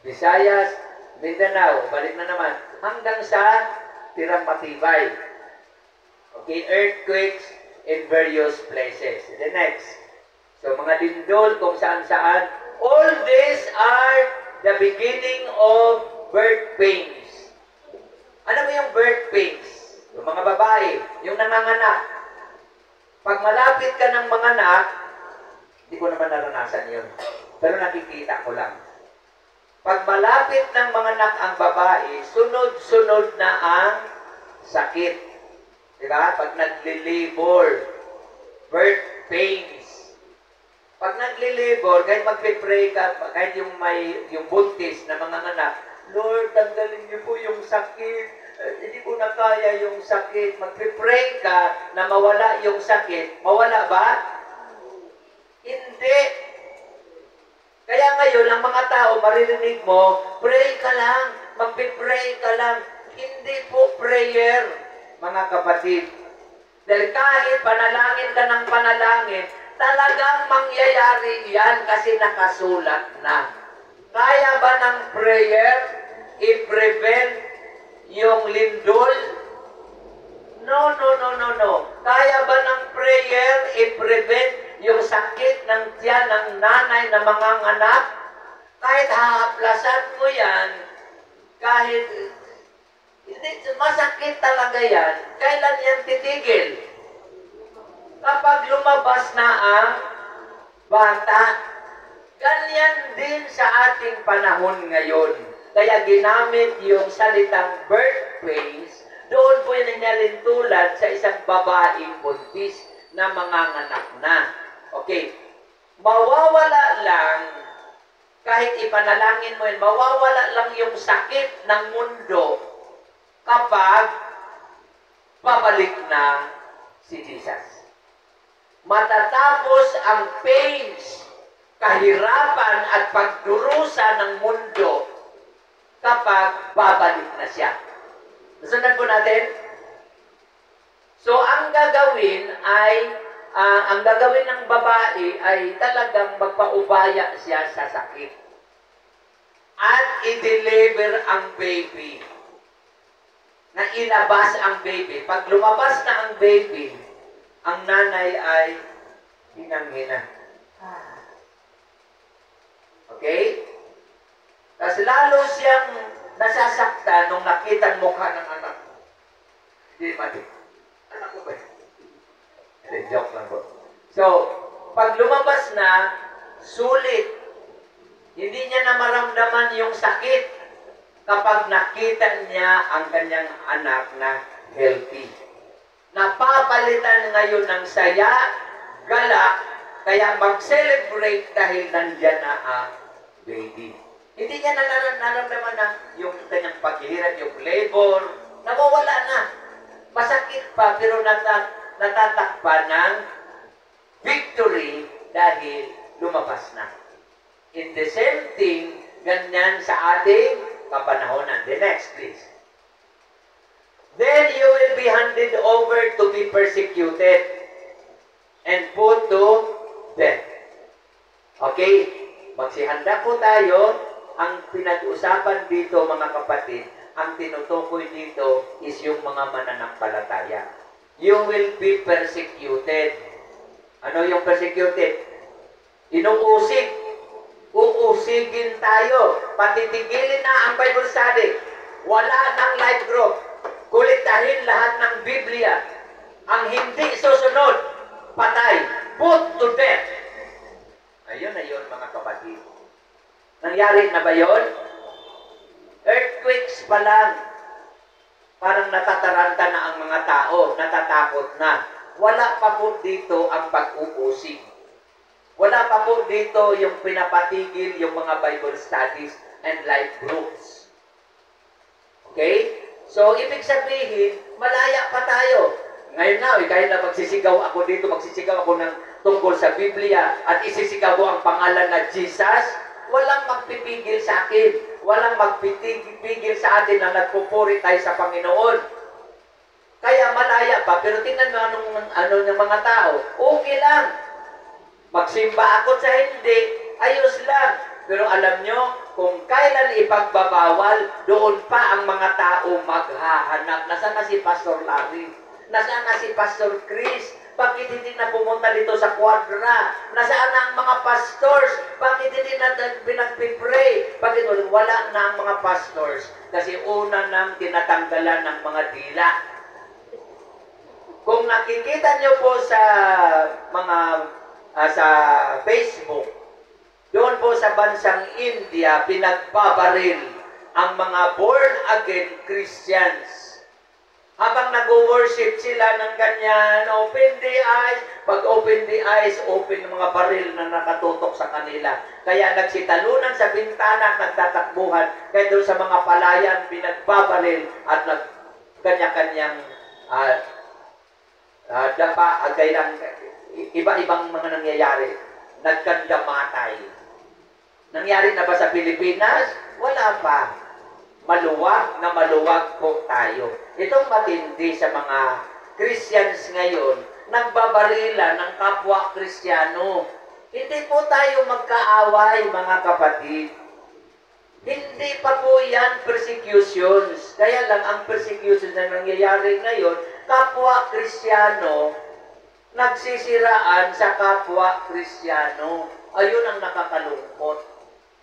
Visayas, Mindanao, balik na naman, hanggang sa Tirang Matibay. Okay, earthquakes in various places. The next. So, mga lindol kung saan-saan. All these are the beginning of birth pains. Ano mo yung birth pains? Yung mga babae, yung nanganganak. Pag malapit ka ng manganak, hindi ko naman naranasan yun. Pero nakikita ko lang. Pag malapit ng manganak ang babae, sunod-sunod na ang sakit. Diba? Pag nagli-labor, birth pains. Pag nagli-labor, kahit magpipray ka, kahit yung buntis na mga anak, Lord, tanggalin niyo po yung sakit. Hindi ko na kaya yung sakit. Magpipray ka na mawala yung sakit. Mawala ba? Hindi. Kaya ngayon, ang mga tao, maririnig mo, pray ka lang, magpipray ka lang. Hindi po prayer, mga kapatid. Dahil kahit panalangin ka ng panalangin, talagang mangyayari yan kasi nakasulat na. Kaya ba ng prayer i-prevent yung lindol? No, no, no, no, no. Kaya ba ng prayer i-prevent yung sakit ng tiyan ng nanay na mga anak? Kahit hahaplasan mo yan, kahit hindi, masakit talaga yan, kailan yan titigil? Kapag lumabas na ang bata, ganyan din sa ating panahon ngayon. Kaya ginamit yung salitang birth pains, doon po yung ninalintulad sa isang babaeng buntis na manganganak na. Okay, mawawala lang, kahit ipanalangin mo yun, mawawala lang yung sakit ng mundo kapag babalik na si Jesus. Matatapos ang pains, kahirapan at pagdurusa ng mundo kapag babalik na siya. Nasundan po natin? So, ang gagawin ng babae ay talagang magpaubaya siya sa sakit. At i-deliver ang baby. Na ilabas ang baby. Pag lumabas na ang baby, ang nanay ay hinang-hina. Okay? Tapos lalo siyang nasasaktan nung nakita ang mukha ng anak. Hindi mati. Anak ko ba? Hindi, joke lang po. So, pag lumabas na, sulit. Hindi niya na maramdaman yung sakit kapag nakita niya ang kanyang anak na healthy. Napapalitan ngayon ng saya, galak, kaya mag-celebrate dahil nandyan na ang baby. Hindi niya naramdaman na yung kanyang paghihirap, yung labor, nawawala na. Masakit pa, pero natatakpan ng victory dahil lumabas na. In the same thing, ganyan sa ating kapanahonan. The next, please. Then you will be handed over to be persecuted and put to death. Okay? Magsihanda po tayo. Ang pinag-usapan dito, mga kapatid, ang tinutukoy dito is yung mga mananampalataya. You will be persecuted. Ano yung persecuted? Inuusig. Uusigin tayo. Patitigilin na ang Bible study. Wala ng life group. Kulitahin lahat ng Biblia. Ang hindi susunod, patay. Put to death. Ayun na yun, mga kapatid. Nangyari na ba yun? Earthquakes pa lang. Parang natataranta na ang mga tao. Natatakot na. Wala pa po dito ang pag-uusig. Wala pa po dito yung pinapatigil yung mga Bible studies and life groups. Okay? So, ibig sabihin, malaya pa tayo. Ngayon na, kahit na magsisigaw ako dito, magsisigaw ako ng tungkol sa Biblia at isisigaw ko ang pangalan na Jesus, walang magpipigil sa akin. Walang magpipigil sa atin na nagpupuri tayo sa Panginoon. Kaya malaya pa, pero tingnan mo ano ng mga tao, okay lang. Magsimba ako sa hindi, ayos lang. Pero alam nyo, kung kailan ipagbabawal, doon pa ang mga tao maghahanap. Nasaan na si Pastor Larry? Nasaan na si Pastor Chris? Bakit hindi na pumunta dito sa Quadra? Nasaan na ang mga pastors? Bakit hindi na pinagpipray? Bakit wala na ang mga pastors? Kasi una nang tinatanggalan ng mga dila. Kung nakikita nyo po sa mga sa Facebook, doon po sa bansang India, pinagbabaril ang mga born-again Christians. Habang nag-worship sila ng ganyan, open the eyes. Pag open the eyes, open ng mga baril na nakatutok sa kanila. Kaya nagsitalunan sa bintana at nagtatakbuhan. Kaya doon sa mga palayan, pinagbabaril at kanya-kanyang dapa, kailang iba-ibang mga nangyayari. Nagkandamatay. Nangyari na ba sa Pilipinas? Wala pa. Maluwag na maluwag po tayo. Itong matindi sa mga Christians ngayon, nagbabarila ng kapwa Kristiyano. Hindi po tayo magkaaway, mga kapatid. Hindi pa po yan persecutions. Kaya lang ang persecutions na nangyayari ngayon, kapwa Kristiyano, nagsisiraan sa kapwa Kristiyano. Ayun ang nakakalungkot.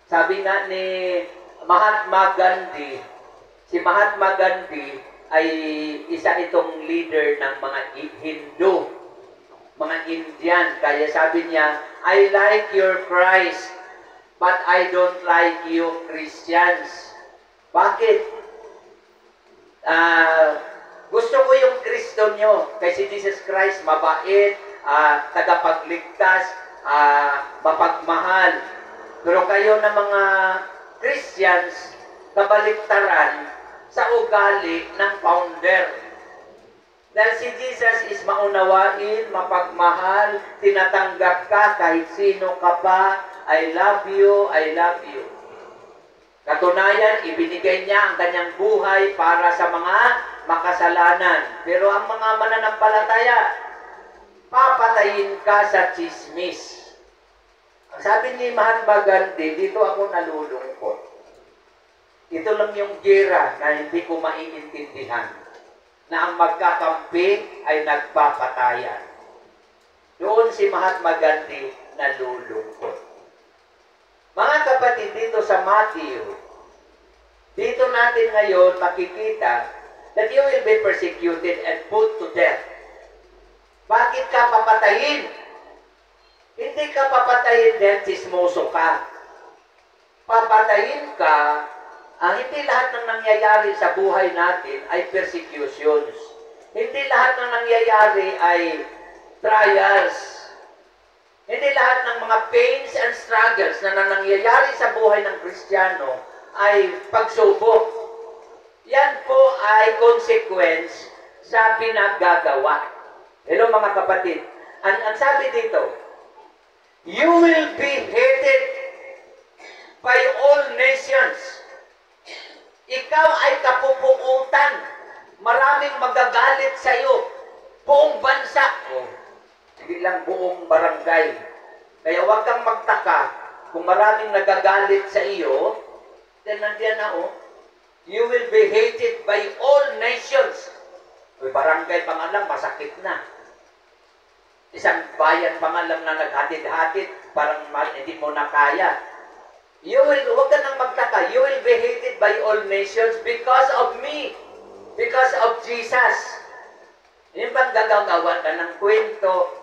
Sabi nga ni Mahatma Gandhi, si Mahatma Gandhi ay isa itong leader ng mga Hindu, mga Indian. Kaya sabi niya, I like your Christ, but I don't like you Christians. Bakit? Gusto ko yung Kristo nyo. Kasi Jesus Christ, mabait, tagapagligtas, mapagmahal. Pero kayo na mga Christians, kabaliktaran sa ugali ng founder. Dahil si Jesus is maunawain, mapagmahal, tinatanggap ka kahit sino ka pa. I love you, I love you. Katunayan, ibinigay niya ang kanyang buhay para sa mga makasalanan. Pero ang mga mananampalataya, papatayin ka sa chismis. Ang sabi ni Mahatma Gandhi, dito ako nalulungkot. Ito lang yung gera na hindi ko maiintindihan. Na ang magkakampi ay nagpapatayan. Doon si Mahatma Gandhi nalulungkot. Mga kapatid, dito sa Matthew, dito natin ngayon makikita that you will be persecuted and put to death. Bakit ka papatayin? Hindi ka papatayin dahil chismoso ka. Papatayin ka, hindi lahat ng nangyayari sa buhay natin ay persecutions. Hindi lahat ng nangyayari ay trials. Hindi lahat ng mga pains and struggles na nangyayari sa buhay ng Kristiyano ay pagsubok. Yan po ay consequence sa pinaggagawa. Hello mga kapatid. Ang sabi dito, you will be hated by all nations. Ikaw ay kapupuutan. Maraming magagalit sa iyo. Buong bansa. Hindi lang buong barangay. Kaya huwag kang magtaka kung maraming nagagalit sa iyo, then nandiyan na you will be hated by all nations. Barangay pa nga lang, masakit na. Isang bayan pa nga lang na naghatid-hatid, parang hindi mo na kaya. Huwag ka nang magtaka, you will be hated by all nations because of me, because of Jesus. Yung bang gagawa ka ng kwento?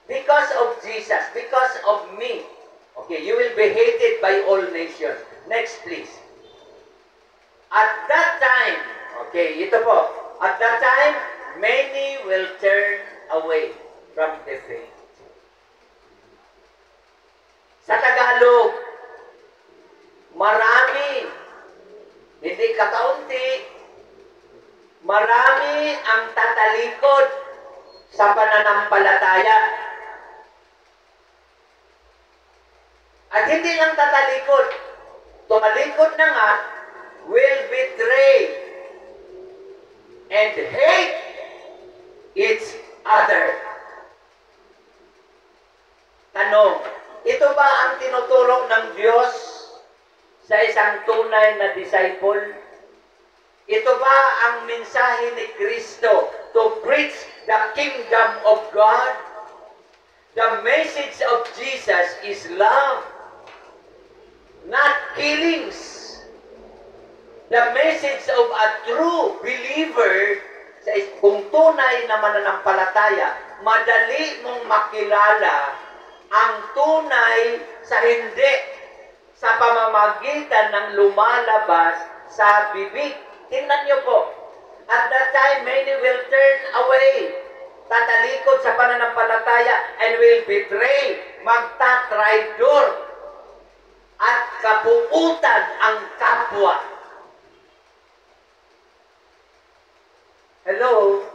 Because of Jesus, because of me. Okay, you will be hated by all nations. Next, please. At that time, okay, ito po. At that time, many will turn away from the faith. Sa Tagalog, marami, hindi kakaunti, marami ang tatalikod sa pananampalataya. At hindi lang tatalikod, tumalikod na nga, will betray and hate each other. Tanong, ito ba ang tinuturo ng Diyos sa isang tunay na disciple? Ito ba ang mensahe ni Kristo to preach the kingdom of God? The message of Jesus is love, not killings. The message of a true believer, kung tunay na mananampalataya, madali mong makilala ang tunay sa hindi sa pamamagitan ng lumalabas sa bibig. Tingnan niyo po. At that time, many will turn away. Tatalikod sa pananampalataya and will betray, magtatraidor, at kapuutan ang kapwa. Hello?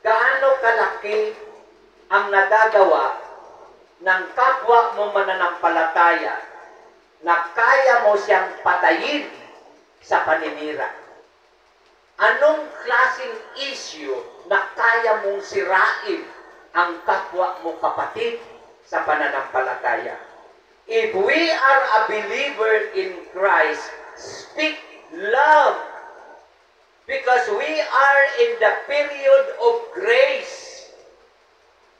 Gaano kalaki ang nagagawa ng kapwa mo mananampalataya na kaya mo siyang patayin sa paninira? Anong klaseng issue na kaya mong sirain ang kapwa mo kapatid sa pananampalataya? If we are a believer in Christ, speak love. Because we are in the period of grace.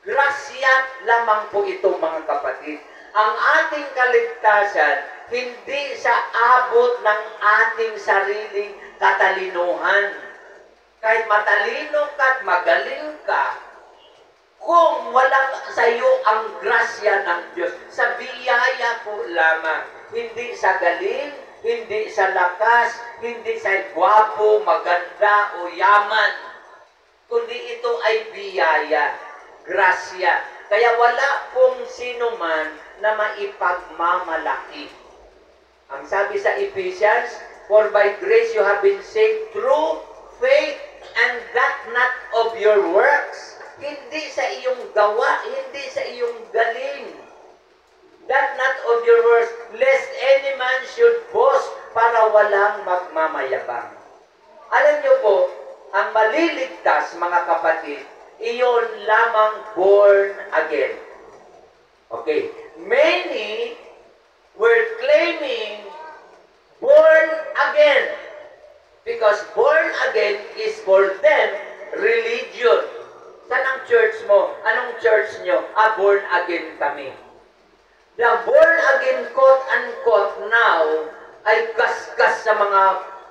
Grasya lamang po ito, mga kapatid. Ang ating kaligtasan, hindi sa abot ng ating sariling katalinuhan. Kahit matalino ka at magaling ka, kung walang sa iyo ang grasya ng Diyos, sa biyaya po lamang, hindi sa galing, hindi sa lakas, hindi sa gwapo, maganda o yaman, kundi ito ay biyaya, grasya. Kaya wala pong sino man na maipagmamalaki. Ang sabi sa Ephesians, for by grace you have been saved through faith, and that not of your works. Hindi sa iyong gawa, hindi sa iyong galing. That not of your works, lest any man should boast, para walang magmamayabang. Alam niyo po, ang maliligtas, mga kapatid, iyon lamang born again. Okay. Many were claiming born again. Because born again is for them religion. Saan ang church mo? Anong church nyo? Born again kami. The born again quote-unquote now ay gasgas sa mga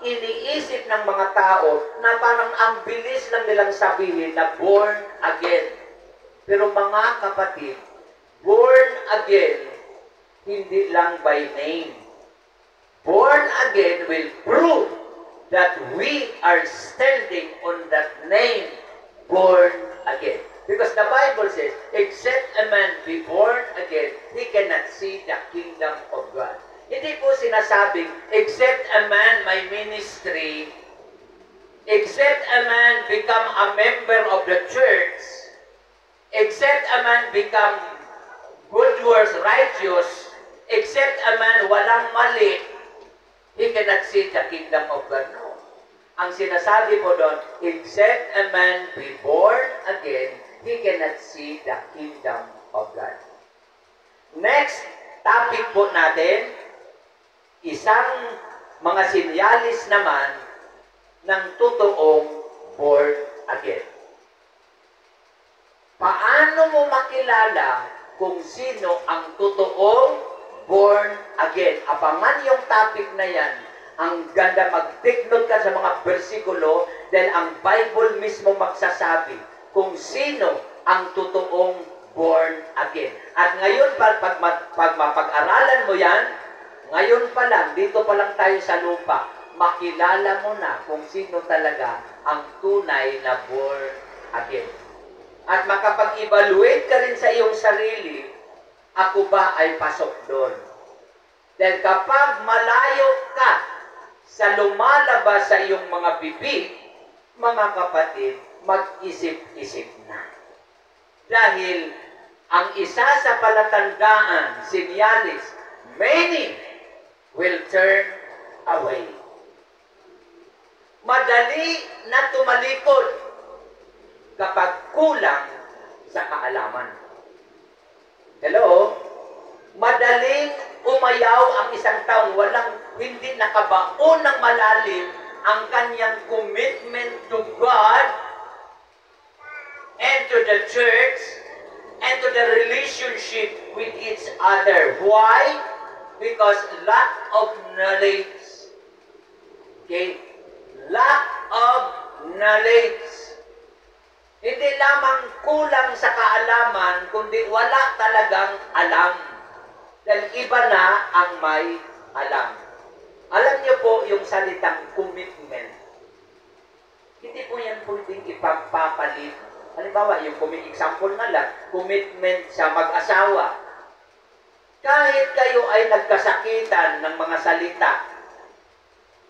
iniisip ng mga tao na parang ang bilis lang nilang sabihin na born again. Pero mga kapatid, born again, hindi lang by name. Born again will prove that we are standing on that name, born again. Because the Bible says, except a man be born again, he cannot see the kingdom of God. Hindi po sinasabing, except a man my ministry, except a man become a member of the church, except a man become good works, righteous, except a man walang mali, he cannot see the kingdom of God. No. Ang sinasabi po doon, except a man be born again, he cannot see the kingdom of God. Next topic po natin, isang mga sinyalis naman ng totoong born again. Paano mo makilala kung sino ang totoong born again? Abangan yung topic na yan. Ang ganda, mag-take note ka sa mga bersikulo dahil ang Bible mismo magsasabi kung sino ang totoong born again. At ngayon, pag mapag-aralan mo yan, ngayon pa lang, dito pa lang tayo sa lupa, makilala mo na kung sino talaga ang tunay na born again. At makapag-evaluate ka rin sa iyong sarili, ako ba ay pasok doon? Dahil kapag malayo ka sa lumalabas sa iyong mga bibig, mga kapatid, mag-isip-isip na. Dahil ang isa sa palatandaan, sinyalis, many will turn away. Madali na tumalikod kapag kulang sa kaalaman. Hello? Madaling umayaw ang isang taong hindi nakabaon ng malalim ang kanyang commitment to God and to the church and to the relationship with each other. Why? Because lack of knowledge. Okay? Lack of knowledge. Hindi lamang kulang sa kaalaman, kundi wala talagang alam. Dahil iba na ang may alam. Alam niyo po yung salitang commitment. Hindi po yan pwedeng ipagpapalit. Halimbawa, yung example na lang, commitment sa mag-asawa. Kahit kayo ay nagkasakitan ng mga salita,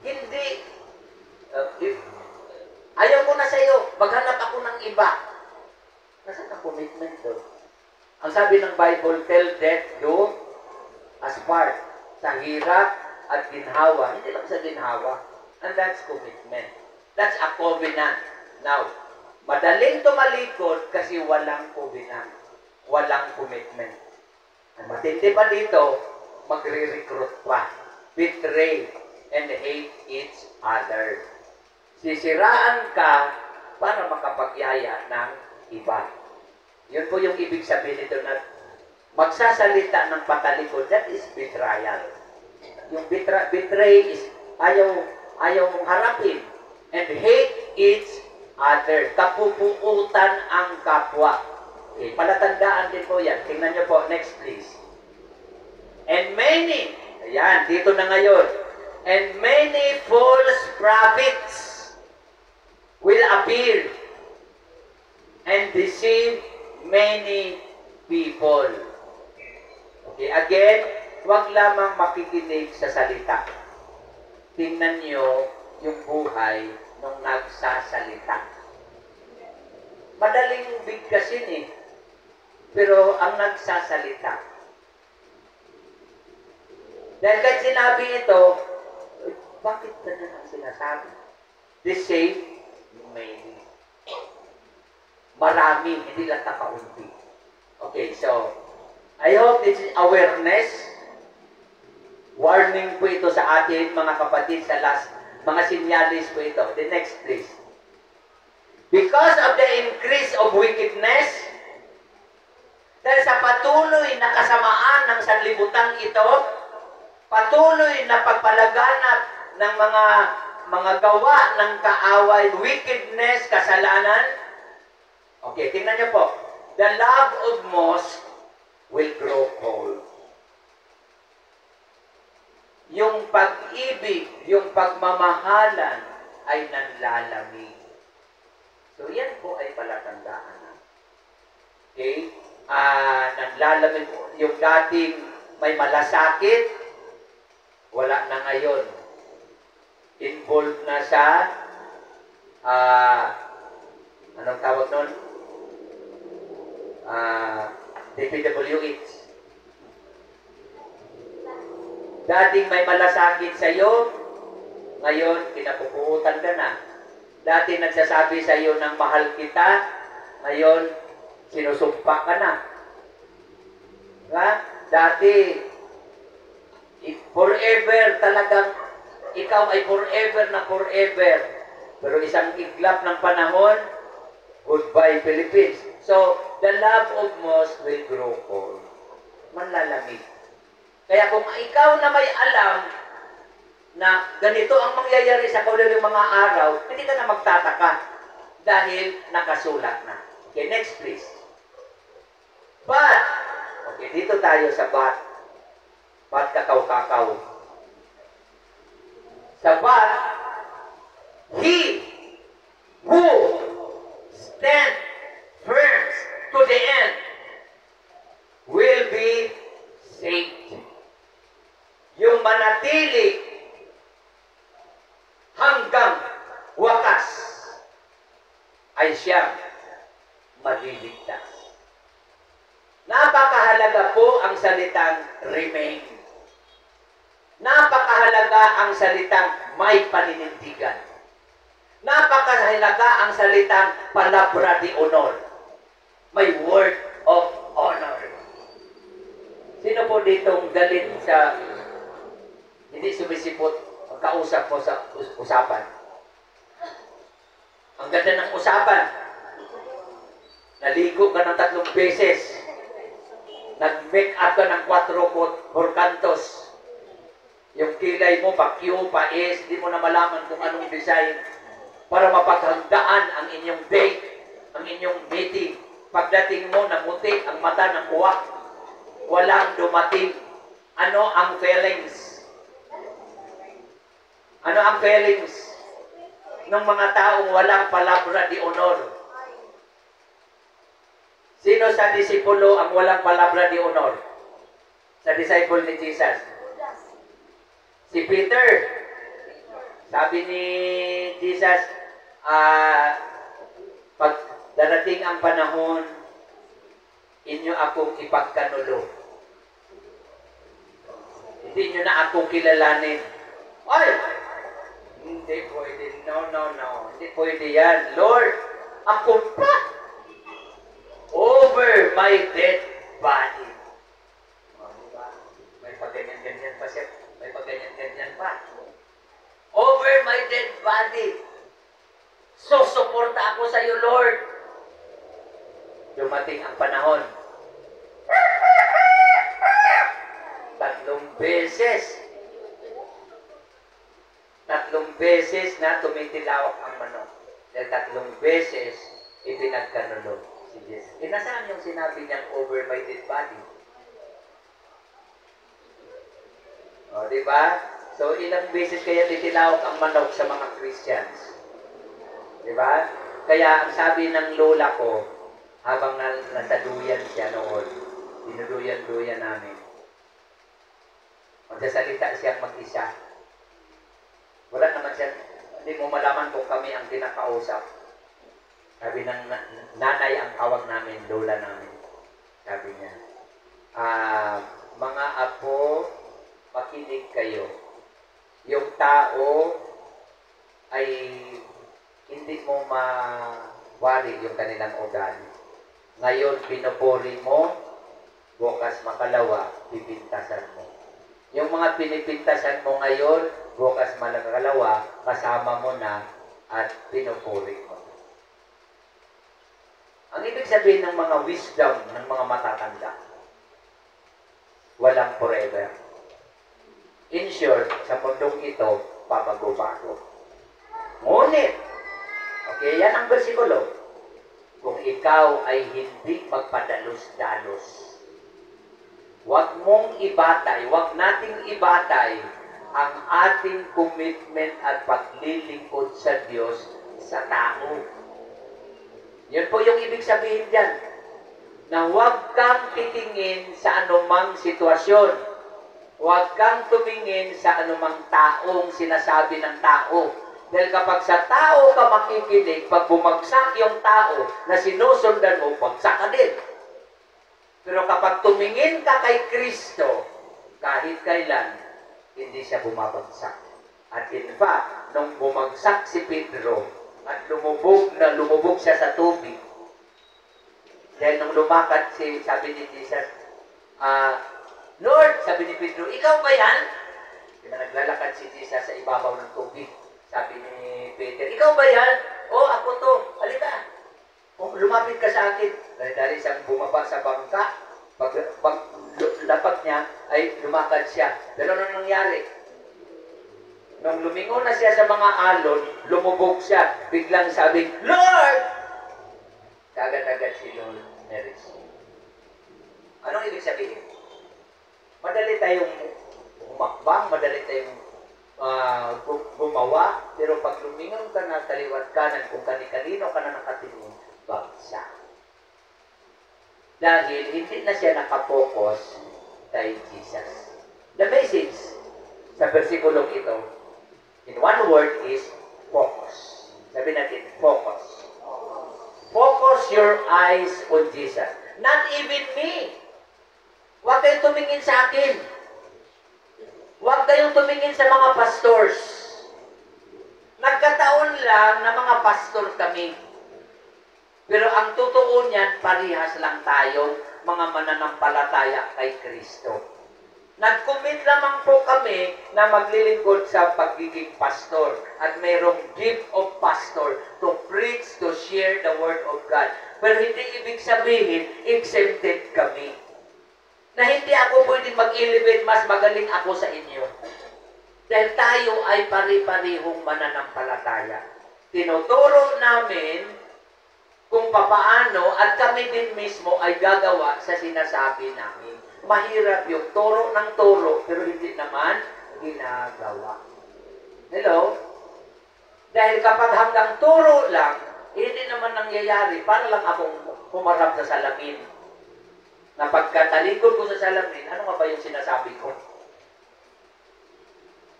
hindi, ayaw ko na sa iyo, maghanap ako ng iba. Nasaan ang commitment doon? Ang sabi ng Bible, tell death do as part. Sa hirap at ginhawa. Hindi lang sa ginhawa. And that's commitment. That's a covenant. Now, madaling tumalikod kasi walang covenant. Walang commitment. Ang matindi pa dito, magre-recruit pa. Betray and hate each other. Sisiraan ka para makapagyaya ng iba. Yun po yung ibig sabihin nito na magsasalita ng patalikod. That is betrayal. Yung betray is ayaw mong harapin. And hate each other. Kapupuutan ang kapwa. Okay, palatandaan din po yan. Tingnan nyo po. Next please. And many, ayan, dito na ngayon. And many false prophets will appear and deceive many people. Okay, again, huwag lamang makikinig sa salita. Tingnan nyo yung buhay nung nagsasalita. Madaling bigkasin eh. Pero ang nagsasalita. Dahil kahit sinabi ito, bakit ganun ang sinasabi? The same, many. Marami, hindi lang kaunti. Okay, so, I hope this is awareness. Warning po ito sa atin, mga kapatid, sa mga sinyalis po ito. The next, please. Because of the increase of wickedness, dahil sa patuloy na kasamaan ng sanlibutan ito, patuloy na pagpalaganap ng mga gawa ng kaaway, wickedness, kasalanan. Okay, tingnan niyo po. The love of most will grow cold. Yung pag-ibig, yung pagmamahalan ay nanlalamig. So, yan po ay palatandaan na. Okay? Nanlalamig. Yung dating may malasakit, wala na ngayon. Involved na sa anong tawag nun? DPWH. Dating may malasakit sa iyo, ngayon kinapupuutan ka na. Dati nagsasabi sa iyo ng mahal kita, ngayon sinusumpa ka na. Ha? Dati forever talagang ikaw ay forever na forever. Pero isang iglap ng panahon, goodbye Philippines. So, the love of most will grow cold. Manlalamig. Kaya kung ikaw na may alam na ganito ang mangyayari sa kaulilang mga araw, hindi ka na magtataka dahil nakasulat na. Okay, next please. But, okay, dito tayo sa but. But kakaw-kakaw. Sa but, he who stand firm to the end will be saved. Yung manatili hanggang wakas ay siyang maliligtas. Napakahalaga po ang salitang remain. Napakahalaga ang salitang may paninindigan. Napakahalaga ang salitang palabra de honor. May word of honor. Sino po ditong galit sa hindi sumisipot ang kausap mo sa usapan? Ang ganda ng usapan. Naligo ka ng 3 beses. Nag-make up ka ng 4 cantos. Yung kilay mo, pa-Q, pa-S, di mo na malaman kung anong design para mapaghandaan ang inyong date, ang inyong meeting. Pagdating mo, namuti ang mata ng uwak. Walang dumating. Ano ang feelings? Ano ang feelings ng mga taong walang palabra de honor? Sino sa disipulo ang walang palabra de honor? Sa disciple ni Jesus? Si Peter. Sabi ni Jesus, pag darating ang panahon, inyo akong ipagkanulo. Hindi nyo na ako kilalanin. Ay! Hindi pwede. No. Hindi pwede yan. Lord, ako pa over my dead body. Diba? May pagganyan-ganyan pa siya. May pagganyan-ganyan pa. Over my dead body. So, suporta ako sa iyo, Lord. Dumating ang panahon. 3 beses. 3 beses na tumitilawak ang manok. Dahil 3 beses, ipinagkanulo si Jesus. Nasaan yung sinabi niyang over my dead body? O, diba? So, ilang beses kaya titilawak ang manok sa mga Christians? Diba? Kaya, ang sabi ng lola ko, habang nasa duyan siya noon, dinuduyan-duyan namin. Magsasalita siyang mag-isa. Wala naman siya, hindi mo malaman kung kami ang kinakausap. Sabi ng nanay ang tawag namin, lola namin. Sabi niya, mga apo, makinig kayo. Yung tao ay hindi mo mawari yung kanilang ugali. Ngayon, pinupuri mo, bukas makalawa, pipintasan mo. Yung mga pinipintasan mo ngayon, bukas malakalawa, kasama mo na at pinupuri mo. Ang ibig sabihin ng mga wisdom ng mga matatanda, walang forever. In short, sa mundong ito, pabago-bago. Ngunit, okay, yan ang bersikulo. Kung ikaw ay hindi magpadalos-dalos, huwag mong ibatay, huwag nating ibatay ang ating commitment at paglilingkod sa Diyos sa tao. Yun po yung ibig sabihin dyan. Na huwag kang titingin sa anumang sitwasyon. Huwag kang tumingin sa anumang taong sinasabi ng tao. Dahil kapag sa tao ka makikinig, pag bumagsak yung tao na sinusundan mo, bagsak ka din. Pero kapag tumingin ka kay Kristo, kahit kailan, hindi siya bumabagsak. At in fact, nung bumagsak si Pedro, at lumubog siya sa tubig, dahil nung lumakad sabi ni Jesus, Lord, sabi ni Pedro, ikaw ba yan? Naglalakad si Jesus sa ibabaw ng tubig. Sabi ni Peter, ikaw ba yan? Oh, ako to. Halika. Lumapit ka sa akin. Dahil siyang bumaba sa bangka, pag lapat niya, ay lumakad siya. Pero anong nangyari? Nung lumingon na siya sa mga alon, lumubog siya. Biglang sabing, Lord! Kagad-agad si Lord Neris. Anong ibig sabihin? Madali tayong umakbang, madali tayong gumawa, pero pag lumingon ka na kaliwat kanan, kung kani-kanino ka na nakatingin, bagsak. Dahil hindi na siya nakapokus kay Jesus. The message sa versikulong ito, in one word, is focus. Sabi natin, focus. Focus your eyes on Jesus. Not even me. Huwag kayong tumingin sa akin. Huwag kayong tumingin sa mga pastors. Nagkataon lang na mga pastor kami. Pero ang totoo niyan, parihas lang tayong mga mananampalataya kay Kristo. Nag-commit lamang po kami na maglilingkod sa pagiging pastor. At mayroong gift of pastor to preach, to share the word of God. Pero hindi ibig sabihin, exempted kami. Na hindi ako pwedeng mag-elevate, mas magaling ako sa inyo. Dahil tayo ay pari-parihong mananampalataya. Tinuturo namin kung papaano at kami din mismo ay gagawa sa sinasabi namin. Mahirap yung turo ng turo, pero hindi naman ginagawa. Hello? Dahil kapag hanggang turo lang, hindi naman nangyayari, para lang akong humarap sa salamin. Na pagkatalikod ko sa salamin, ano nga ba yung sinasabi ko?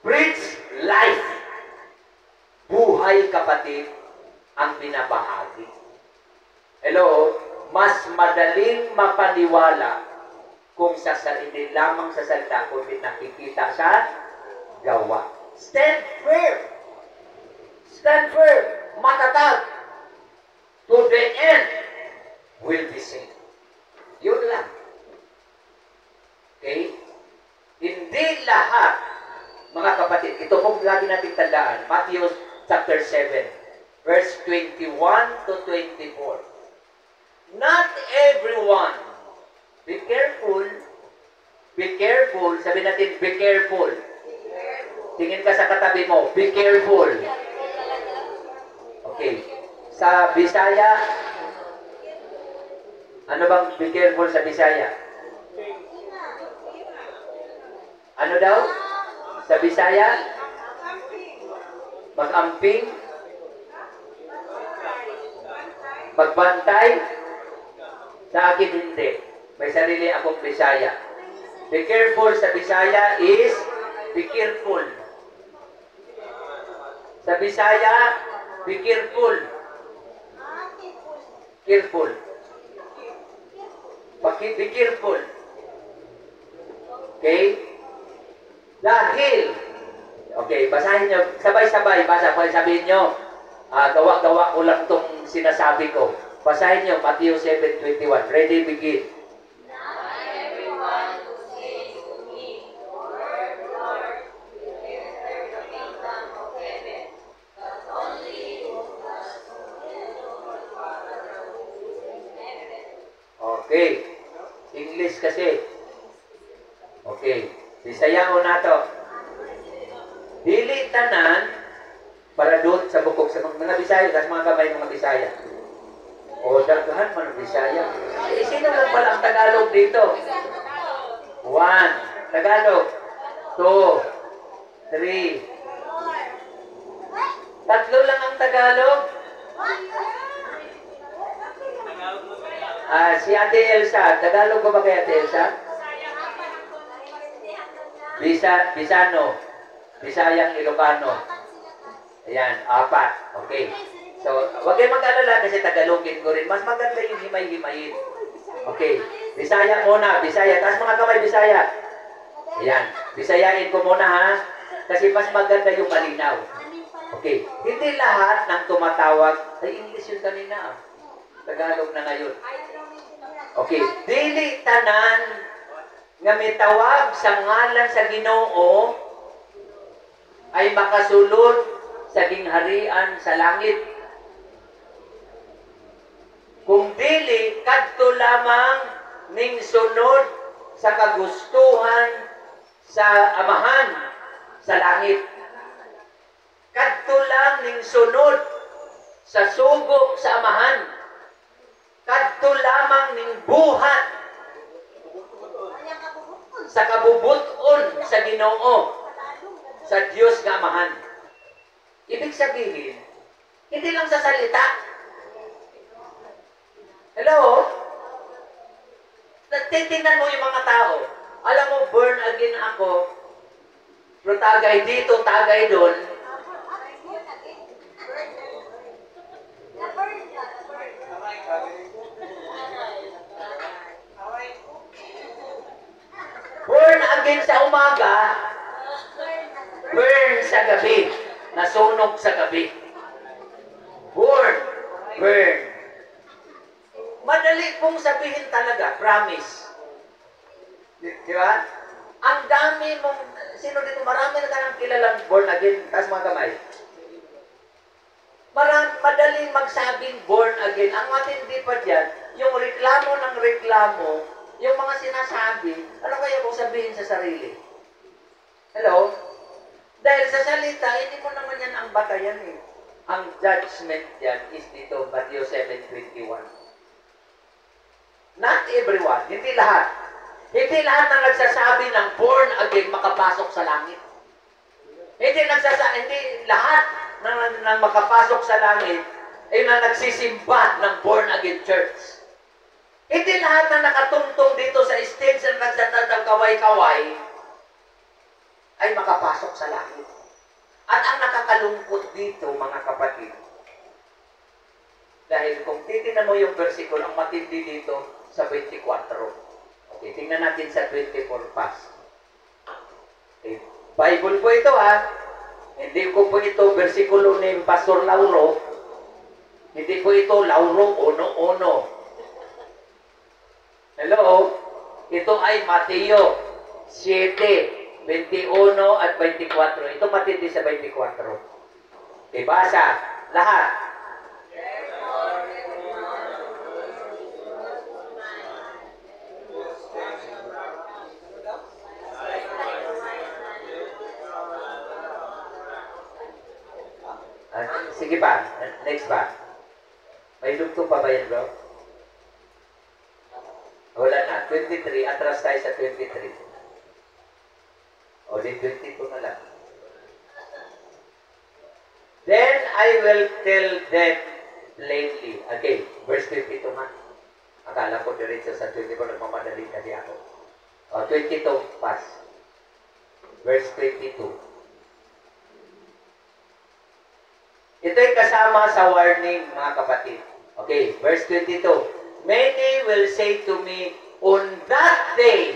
Preach life. Buhay, kapatid, ang binabahagi. Hello? mas madaling mapaniwala kung hindi lamang sa salita, kundi nakikita sa gawa. Stand firm. Stand firm. Matatag. To the end will be saved. Yun lang. Okay? Hindi lahat, mga kapatid, ito pong lagi natin tandaan, Matthew chapter 7, verse 21 to 24. Not everyone, be careful, sabi natin, be careful. Tingin ka sa katabi mo, be careful. Okay. Sa Bisaya, ano bang be careful sa Bisaya? Ano daw? Sa Bisaya? Mag-amping? Magbantay? Sa akin hindi. May sarili akong Bisaya. Be careful sa Bisaya is be careful. Sa Bisaya, be careful. Careful. Be careful. Okay? Dahil, okay, basahin nyo, sabay-sabay, sabihin nyo, gawa-gawa ko lang itong sinasabi ko. Basahin nyo, Matthew 7:21. Ready, begin. Not everyone who says to me, Lord, Lord, will enter the kingdom of heaven, but only who does the will of the Father who is in heaven. Okay. English kasi. Okay. Bisaya ko na to. Dili tanan para doon sa bukog sa mga Bisaya, kasi mga kamay mga Bisaya. O daghan man ang Bisaya. Sino lang pala ang Tagalog dito? 1. Tagalog. 2. 3. Tatlo lang ang Tagalog. Si Ate Elsa. Tagalog ko ba kay Ate Elsa? Bisano. Bisayang Ilocano. Ayan, 4. Okay. So, huwag kayo mag-alala kasi Tagalogin ko rin. Mas maganda yung himay-himayin. Okay. Bisaya muna. Bisaya. Taas mga kamay, Bisaya. Ayan. Bisayain ko muna ha. Kasi mas maganda yung malinaw. Okay. Hindi lahat ng tumatawag. Ay, English yun kanina. Tagalog na ngayon. Okay. Dili tanan nga mitawag sa ngalan sa Ginoo ay makasulod sa gingharian sa langit. Kung dili, kadto lamang ning sunod sa kagustuhan sa Amahan sa langit. Kadto lang ning sunod sa sugo sa Amahan. Kadto lamang ning buhat sa kabubuton sa Ginoo, sa Diyos nga Amahan. Ibig sabihin, hindi lang sa salita. Hello? Titingnan mo yung mga tao. Alam mo, born again ako, pero tagay dito, tagay doon. Burn again sa umaga, burn sa gabi, nasunog sa gabi. Burn, burn. Madali pong sabihin talaga, promise. Di ba? Ang dami mong, sino dito, marami na tayong kilalang born again, taas mga kamay. Madaling magsabing born again. Ang matindi pa dyan, yung reklamo ng reklamo, yung mga sinasabi, ano kaya kung sabihin sa sarili? Hello? Dahil sa salita, hindi mo naman yan ang batayan eh. Ang judgment yan is dito, Matthew 7:21. Not everyone, hindi lahat. Hindi lahat na nagsasabi ng born again makapasok sa langit. Hindi lahat ng makapasok sa langit ay na nagsisimba ng born again church. Hindi lahat na nakatungtong dito sa stage na nagsatatang kaway-kaway ay makapasok sa langit. At ang nakakalungkot dito, mga kapatid, Dahil kung titignan mo yung versikulo, ang matindi dito sa 24. Okay, tingnan natin sa 24 pas. Okay. Bible po ito ha. Hindi ko po ito versikulo ni Pastor Lauro. Hindi po ito Lauro Ono-Ono. Hello? Ito ay Mateo 7, 21 at 24. Ito matindi sa 24. Ibasa. Lahat. Sige pa. Next pa. May lugtong pa ba yan, bro? Wala na. 23. Atras tayo sa 23. O, di 22 na lang. Then I will tell them plainly. Okay, verse 22 nga. Akala ko diretso sa 24, nagmamadali kasi ako. O, 22 pas. Verse 22. Ito'y kasama sa warning, mga kapatid. Okay, verse 22. Many will say to me, on that day.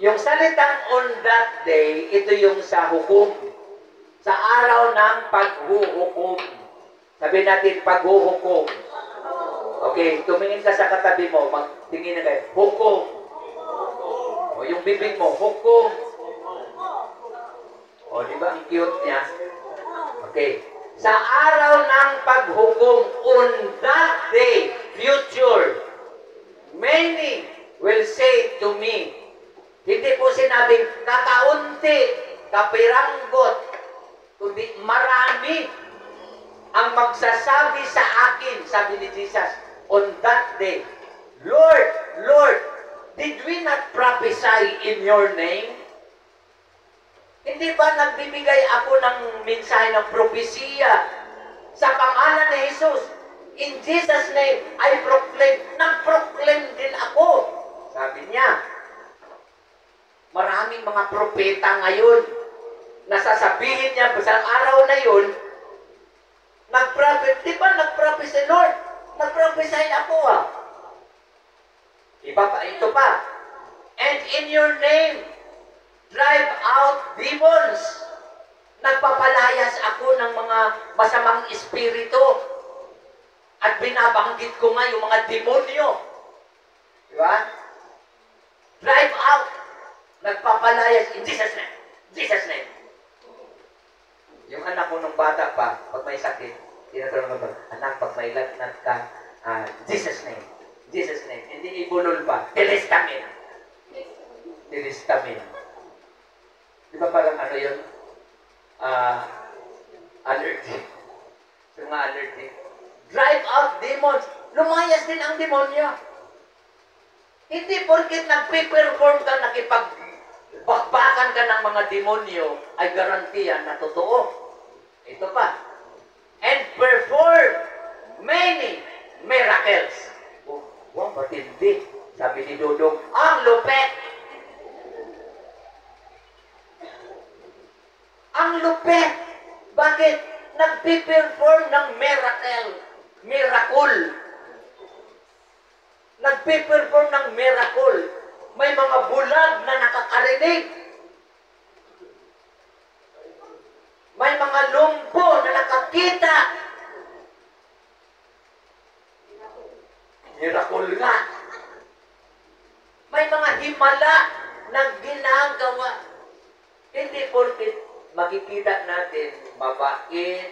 Yung salitang on that day, ito yung sa hukom. Sa araw ng paghuhukom. Sabi natin, paghuhukom. Okay, tumingin ka sa katabi mo, magtingin na kayo, hukom. O yung bibig mo, hukom. O, di ba? Ang cute niya. Okay. Sa araw ng paghukom, on that day, future, many will say to me, hindi po sinabing kakaunti, kapiranggot, kundi marami ang magsasabi sa akin, sabi ni Jesus, on that day, Lord, Lord, did we not prophesy in your name? Hindi ba nagbibigay ako ng mensahe ng propesiya sa pangalan ni Jesus? In Jesus' name, I proclaim. Nag-proclaim din ako. Sabi niya, maraming mga propeta ngayon na sasabihin niya sa araw na yun, nag-prophet. Di ba nag-prophecy, Lord? Nag-prophecy ako Iba pa, ito pa. And in your name, drive out demons. Nagpapalayas ako ng mga masamang espiritu. At binabanggit ko nga yung mga demonyo. Di ba? Drive out. Nagpapalayas in Jesus' name. Jesus' name. Yung anak ko nung bata pa, pag may sakit, tinatanong ko, anak, pag may lagnat ka, Jesus' name. Jesus' name. Hindi ibunol pa. Telestamin. Telestamin. Di ba parang ano yun? Allergy. Yung mga allergy. Drive out demons. Lumayas din ang demonyo. Hindi porket nagpe-perform ka, nakipagbakbakan ka ng mga demonyo, ay garantiya na totoo. Ito pa. And perform many miracles. Oh, wow, matindi. Sabi ni Dodong, ang lupet. Ang lupet. Bakit? Nagpe-perform ng miracle. Nagpe-perform ng miracle. May mga bulag na nakakarinig. May mga lumpo na nakakita. Miracle nga. May mga himala na ginagawa. Hindi porket makikita natin mabait,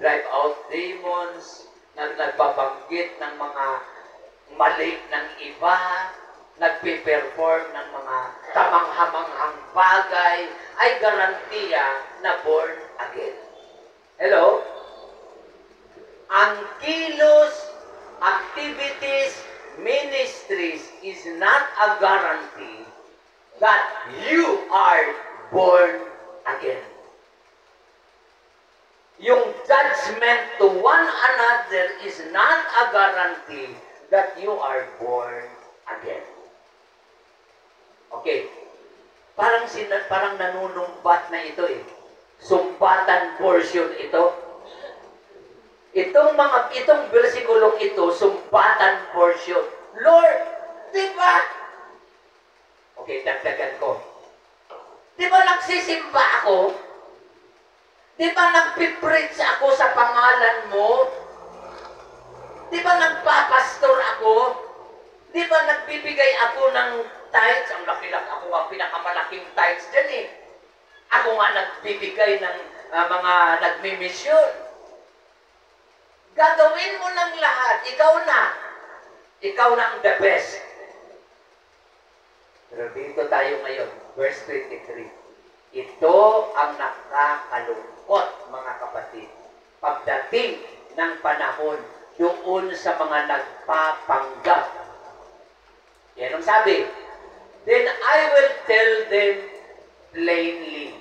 drive out demons, nagbabanggit ng mga mali ng iba, nagpe-perform ng mga kamanghamanghang bagay, ay garantiya na born again. Hello? Ang kilos, activities, ministries is not a guarantee that you are born again. Yung judgment to one another is not a guarantee that you are born again. Okay. Parang nanunumbat na ito eh. Sumbatan portion ito. Itong versikulong ito, sumbatan portion. Lord, di ba? Okay, dagdagan ko. Di ba nagsisimba ako? Di ba nagpipreach ako sa pangalan mo? Di ba nagpapastor ako? Di ba nagbibigay ako ng tithes? Ang laki-laki, ako ang pinakamalaking tithes dyan eh. Ako nga nagbibigay ng mga nagmimisyon. Gagawin mo ng lahat. Ikaw na. Ikaw na ang the best. Pero dito tayo ngayon, verse 23. Ito ang nakakalungkot, mga kapatid. Pagdating ng panahon doon sa mga nagpapanggap. Yan ang sabi. Then I will tell them plainly.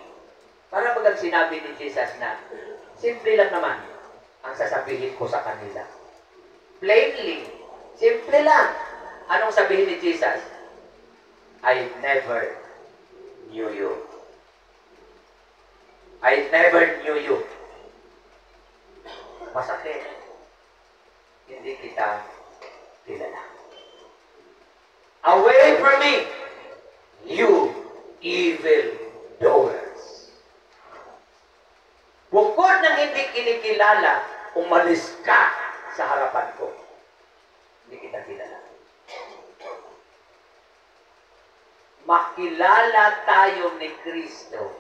Para bagang sinabi ni Jesus na, simple lang naman ang sasabihin ko sa kanila. Plainly. Simple lang. Anong sabihin ni Jesus? I never knew you. I never knew you. Masakit. Hindi kita kilala. Away from me, you evil doers. Bukod ng hindi kinikilala, umalis ka sa harapan ko. Hindi kita kilala. Makilala tayo ni Kristo,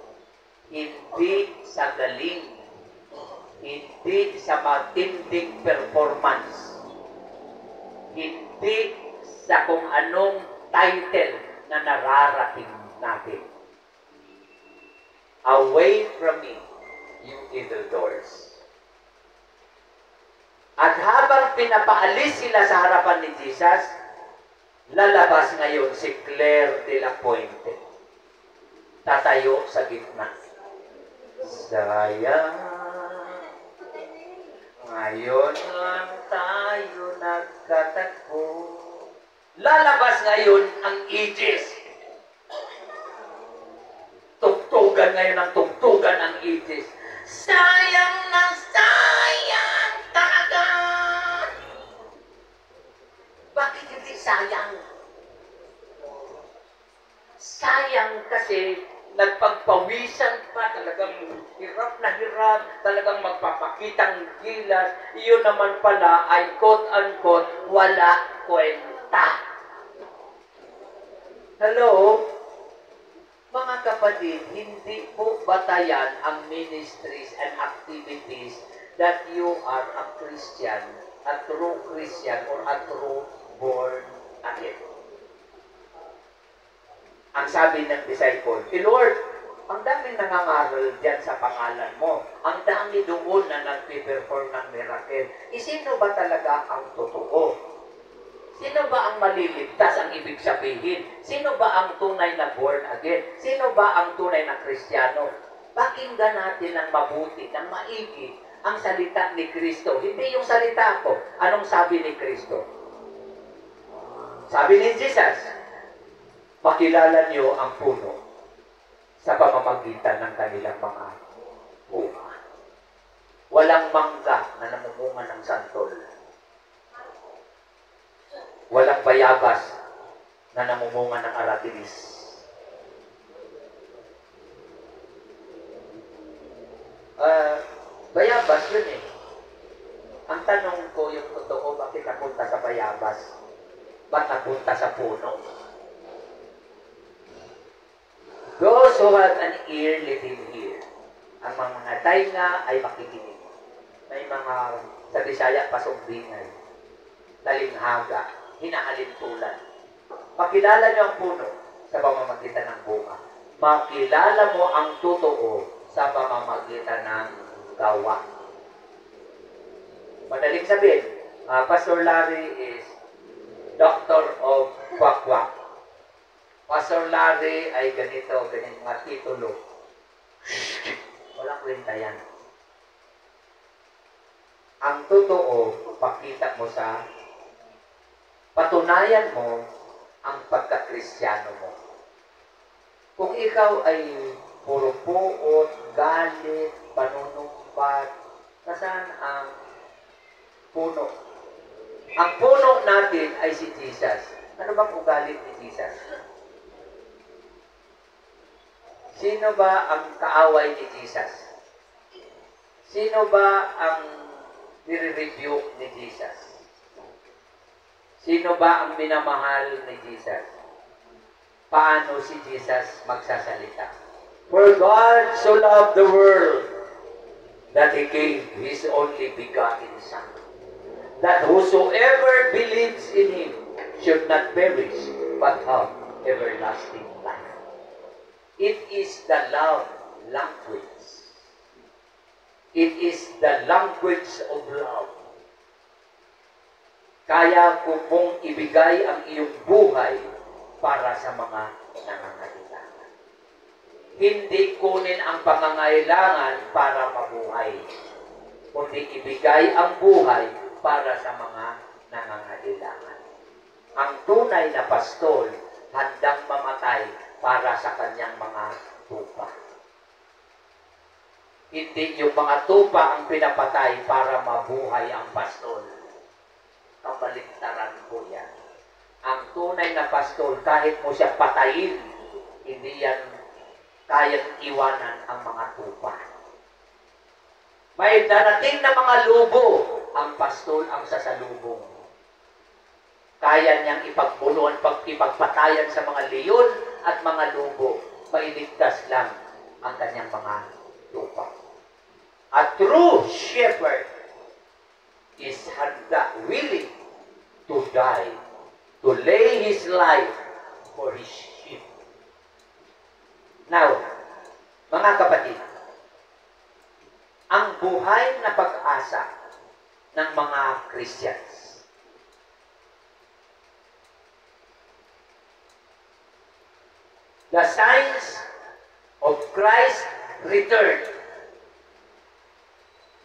hindi sa galing, hindi sa matinding performance, hindi sa kung anong title na nararating natin. Away from me, you evildoers. At habang pinapaalis sila sa harapan ni Jesus, lalabas ngayon si Claire de la Puente. Tatayo sa gitna. Sayang, ngayon lang tayo nagkatagpo. Lalabas ngayon ang ages. Tugtugan ngayon ang tugtugan ang ages. Sayang na sayang talaga. Bakit hindi sayang? Sayang kasi nagpagpawisan pa, talagang hirap na hirap, talagang magpapakitang gilas. Iyon naman pala ay quote-unquote, wala kwenta. Hello? Mga kapatid, hindi po batayan ang ministries and activities that you are a Christian, a true Christian, or a true born again. Ang sabi ng disciple, Lord, ang daming nangangaral dyan sa pangalan mo. Ang dami doon na nagpe-perform ng miracle. Sino ba talaga ang totoo? Sino ba ang maliligtas ang ibig sabihin? Sino ba ang tunay na born again? Sino ba ang tunay na Kristiyano? Pakinggan natin ng mabuti, ng maigi, ang salita ni Kristo. Hindi yung salita ko. Anong sabi ni Kristo? Sabi ni Jesus, makilala niyo ang puno sa pamamagitan ng kanilang mga bunga. Walang mangga na namumunga ng santol. Walang bayabas na namumunga ng aratilis. Bayabas yun eh. Ang tanong ko yung totoo, bakit napunta sa bayabas? Ba't napunta sa puno? Those who have an ear, let him hear. Ang mga tainga ay makikinig. May mga sa Bisaya, pasumbingay, talinghaga, hinahalintulan. Makilala niyo ang puno sa pamamagitan ng bunga. Makilala mo ang totoo sa pamamagitan ng gawa. Madaling sabihin, Pastor Larry is Doctor of Kwak-Kwak. Pastor Larry ay ganito mga titulo. Walang kwenta yan. Ang totoo, pakita mo sa patunayan mo ang pagka-Kristiyano mo. Kung ikaw ay puro puot, galit, panunumbat, nasaan ang puno. Ang puno natin ay si Jesus. Ano bang ugali ni Jesus? Sino ba ang kaaway ni Jesus? Sino ba ang nire-rebuke ni Jesus? Sino ba ang minamahal ni Jesus? Paano si Jesus magsasalita? For God so loved the world that He gave His only begotten Son, that whosoever believes in Him should not perish, but have everlasting life. It is the love language. It is the language of love. Kaya ko pong ibigay ang iyong buhay para sa mga nangangailangan. Hindi kunin ang pangangailangan para mabuhay, kundi ibigay ang buhay para sa mga nangangailangan. Ang tunay na pastol, handang mamatay para sa kanyang mga tupa. Hindi yung mga tupa ang pinapatay para mabuhay ang pastol. Kabaligtaran po yan. Ang tunay na pastol, kahit mo siya patayin, hindi yan kayang iwanan ang mga tupa. May darating na mga lubo, ang pastol ang sasalubong. Kaya niyang ipagbunuan, ipagpatayan sa mga leon at mga lubo. Mailigtas lang ang kanyang mga tupa. A true shepherd is handa, willing to die, to lay his life for his sheep. Now, mga kapatid, ang buhay na pag-asa ng mga Christians. The signs of Christ's return.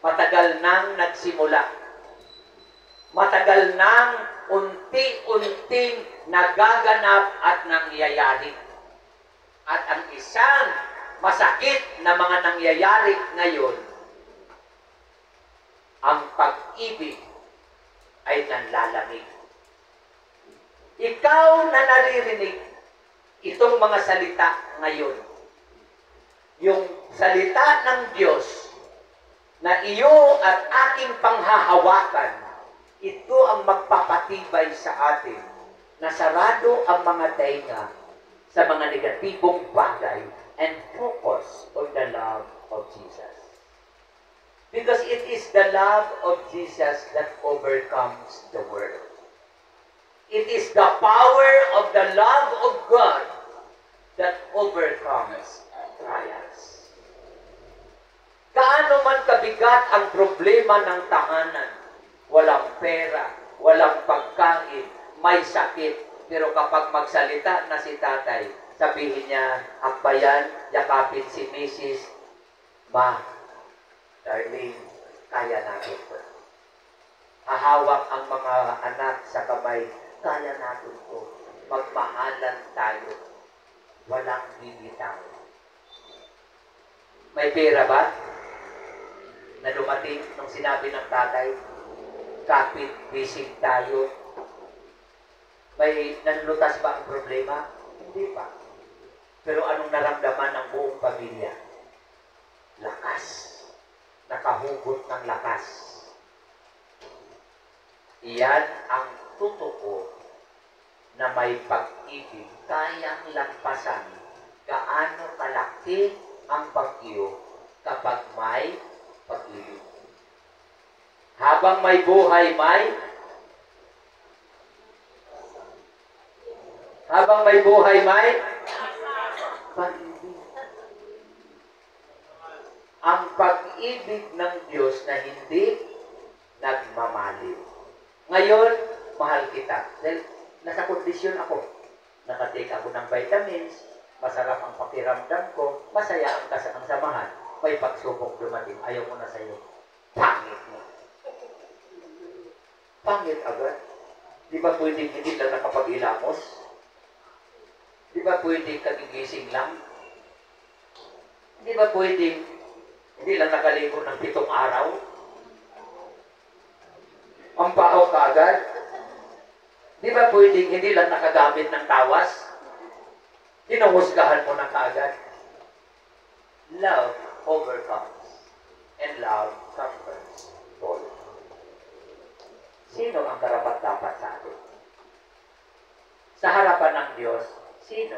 Matagal nang nagsimula. Matagal nang unti-unting nagaganap at nangyayari. At ang isang masakit na mga nangyayari ngayon, ang pag-ibig ay nanlalamig. Ikaw na naririnig itong mga salita ngayon, yung salita ng Diyos na iyo at aking panghahawakan, ito ang magpapatibay sa atin na sarado ang mga tainga sa mga negatibong bagay and focus on the love of Jesus. Because it is the love of Jesus that overcomes the world. It is the power of the love of God that overcomes trials. Gaano man kabigat ang problema ng tahanan, walang pera, walang pagkain, may sakit, pero kapag magsalita na si tatay, sabihin niya, akbayan, yakapin si Mrs. Ma, darling, kaya natin ito. Hahawak ang mga anak sa kamay, kaya natin ito. Magmahalan tayo. Walang bibitaw. May pera ba? Na dumating nung sinabi ng tatay, kapit, bisig tayo. May nanlutas ba ang problema? Hindi pa. Pero anong naramdaman ng buong pamilya? Lakas. Nakahugot ng lakas. Iyan ang totoo na may pag-ibig kayang lampasan gaano kalaki ang bagyo kapag may pag-ibig. Habang may buhay, habang may buhay, pag-ibig. Ang pag-ibig ng Diyos na hindi nagmamaliw. Ngayon, mahal kita. Dahil nasa kondisyon ako. Nakatake ako ng vitamins, masarap ang pakiramdam ko, masaya ang samahan. May pagsubok dumating, ayaw ko na sa'yo. Pangit mo. Pangit agad. Di ba pwedeng hindi lang nakapag-ilamos? Di ba pwedeng kagigising lang? Di ba pwedeng hindi lang nakaligo ng 7 araw? Pampahaw ka agad. Di ba pwedeng hindi lang nakagamit ng tawas? Hinuhusgahan mo na kaagad. Love overcomes. And love conquers all. Sino ang karapat-dapat sa atin? Sa harapan ng Diyos, sino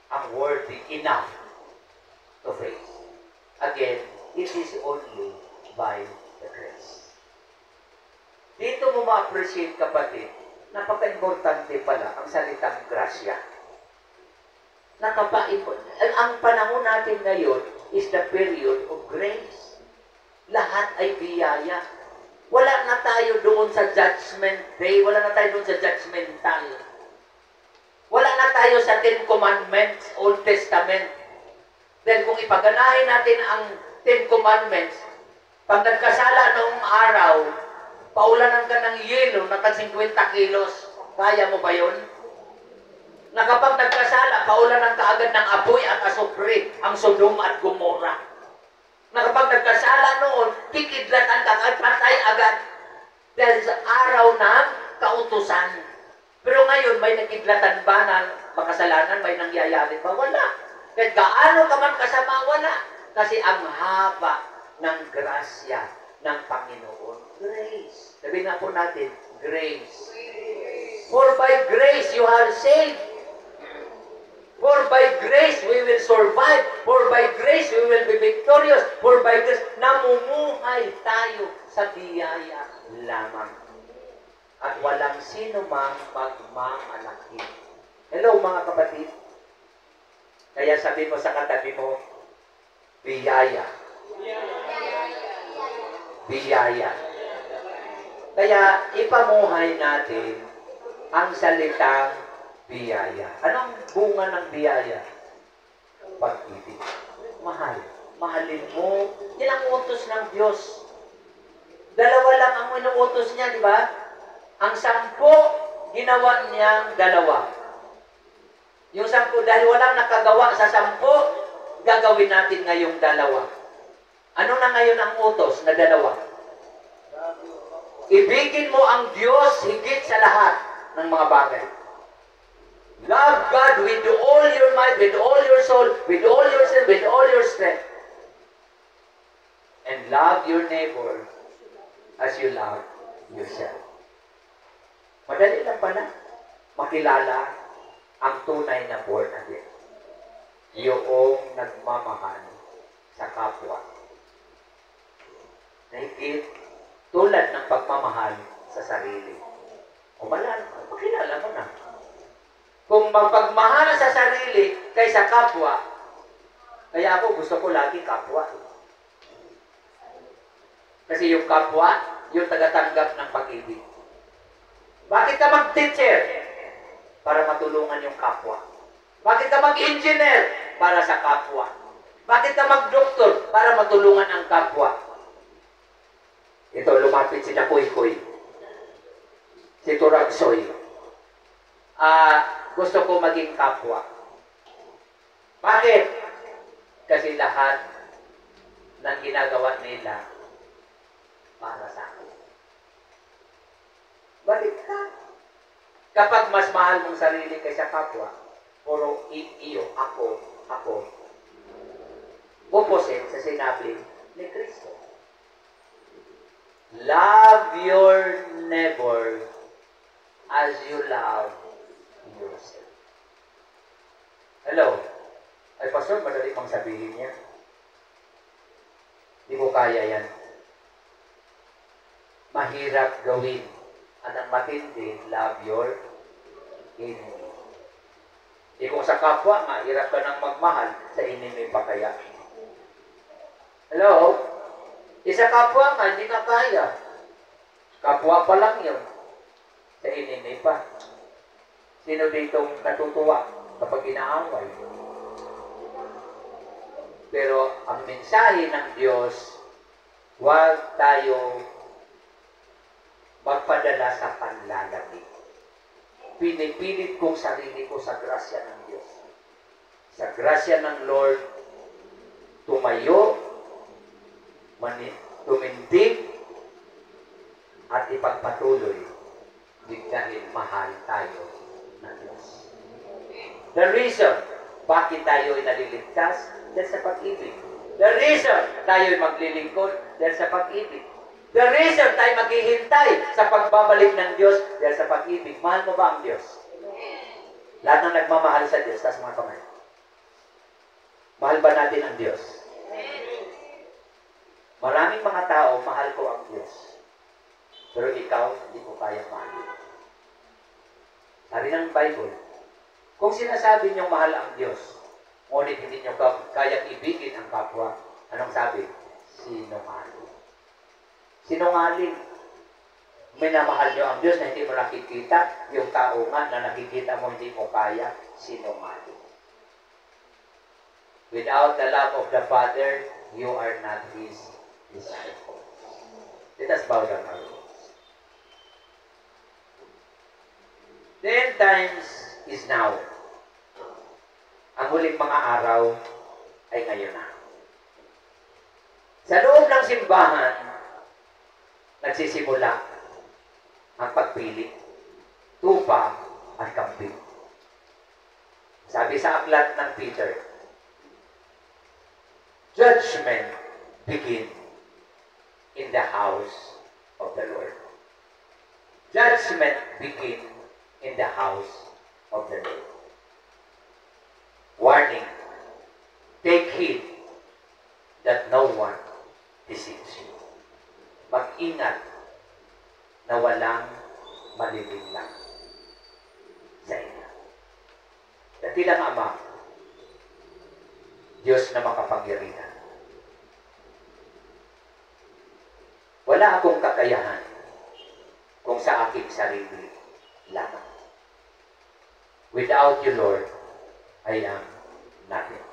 ang worthy enough to face? Again, it is only by the grace. Dito mo ma-appreciate, kapatid, napaka-importante pala ang salitang grasya. Ang panahon natin ngayon is the period of grace. Lahat ay biyaya. Wala na tayo doon sa judgment day. Wala na tayo doon sa judgmental. Wala na tayo sa Ten Commandments, Old Testament. Then kung ipaganahin natin ang Ten Commandments, pag nagkasala noong araw, paulanan ka ng yelo na tag 50 kilos. Kaya mo ba yun? Na kapag nagkasala, paulanan ka agad ng apoy at asupre, ang Sodom at Gomorrah. Na kapag nagkasala noon, kikidlatan ka at patay agad. Dahil sa araw ng kautusan. Pero ngayon, may nakidlatan ba na makasalanan? May nangyayari ba? Wala. Kahit gaano ka man kasama, wala. Kasi ang haba ng grasya ng Panginoon. Grace. Sabi nga po natin, grace. For by grace you are saved. For by grace we will survive. For by grace we will be victorious. For by grace, namumuhay tayo sa biyaya lamang. At walang sino mang magmamalaki. Hello mga kapatid. Kaya sabi mo sa katabi mo, biyaya. Biyaya. Kaya ipamuhay natin ang salitang biyaya. Anong bunga ng biyaya? Pag-ibig. Mahal. Mahalin mo. Yan ang utos ng Diyos. Dalawa lang ang inuutos niya, di ba? Ang 10, ginawa niyang 2. Yung 10, dahil walang nakagawa sa 10, gagawin natin ngayong 2. Ano na ngayon ang utos na 2? Ibigin mo ang Diyos higit sa lahat ng mga bagay. Love God with all your might, with all your soul, with all your self, with all your strength. And love your neighbor as you love yourself. Madali lang pala makilala ang tunay na born again. Yung nagmamahal sa kapwa. Nahigit tulad ng pagmamahal sa sarili. O makilala mo na. Kung magpagmahal sa sarili kaysa kapwa, kaya ako gusto ko lagi kapwa. Kasi yung kapwa, yung tagatanggap ng pag-ibig. Bakit ka mag-teacher? Para matulungan yung kapwa. Bakit ka mag-engineer? Para sa kapwa. Bakit ka mag-doktor? Para matulungan ang kapwa. Ito, lumapit si Nakuy-Kuy. Si Turagsoy. Gusto ko maging kapwa. Bakit? Kasi lahat ng ginagawa nila para sa akin. Balik ka. Kapag mas mahal mong sarili kaysa kapwa, puro iyo, ako. Opposite sa sinabi ni Kristo. Love your neighbor as you love yourself. Hello? Ay, Pastor, madali pang sabihin niya. Di mo kaya yan. Mahirap gawin. At ang matindi, love your enemy. Kung sa kapwa, mahirap ka nang magmahal, sa enemy pa kaya. Hello? Isa kapwa ka, hindi ka kaya. Kapwa pa lang yun. Sa enemy pa. Sino dito natutuwa kapag inaaway? Pero ang mensahe ng Diyos, huwag tayo magpadala sa panlalaki. Pinipilit kong sarili ko sa grasya ng Diyos. Sa grasya ng Lord, tumayo, tumindig, The reason bakit tayo ay naliligtas, dahil sa pag-ibig. The reason tayo ay maglilingkod, dahil sa pag-ibig. The reason tayo maghihintay sa pagbabalik ng Diyos, dahil sa pag-ibig. Mahal mo ba ang Diyos? Lahat ng nagmamahal sa Diyos, taas mga kamay. Mahal ba natin ang Diyos? Maraming mga tao, mahal ko ang Diyos. Pero ikaw, hindi ko kayang mahalin. Sabi ng Bible, kung sinasabi niyong mahal ang Diyos, ngunit hindi niyo kayang ibigin ang kapwa, anong sabi? Sinungaling. Sinungaling. Minamahal niyo ang Diyos na hindi mo nakikita, yung tao nga na nakikita mo hindi mo kaya, sinungaling. Without the love of the Father, you are not His disciple. Let us bow down our heads. The end times is now. Ang huling mga araw ay ngayon na. Sa loob ng simbahan, nagsisimula ang pagpili, tupa at kambing. Sabi sa aklat ng Peter, judgment begin in the house of the Lord. Judgment begin in the house of the Lord. Warning, take heed that no one deceives you. Mag-ingat na walang malilinlang sa inyo. Dakilang Ama, Diyos na makapangyarihan. Wala akong kakayahan kung sa aking sarili lamang. Without you, Lord, I am nothing.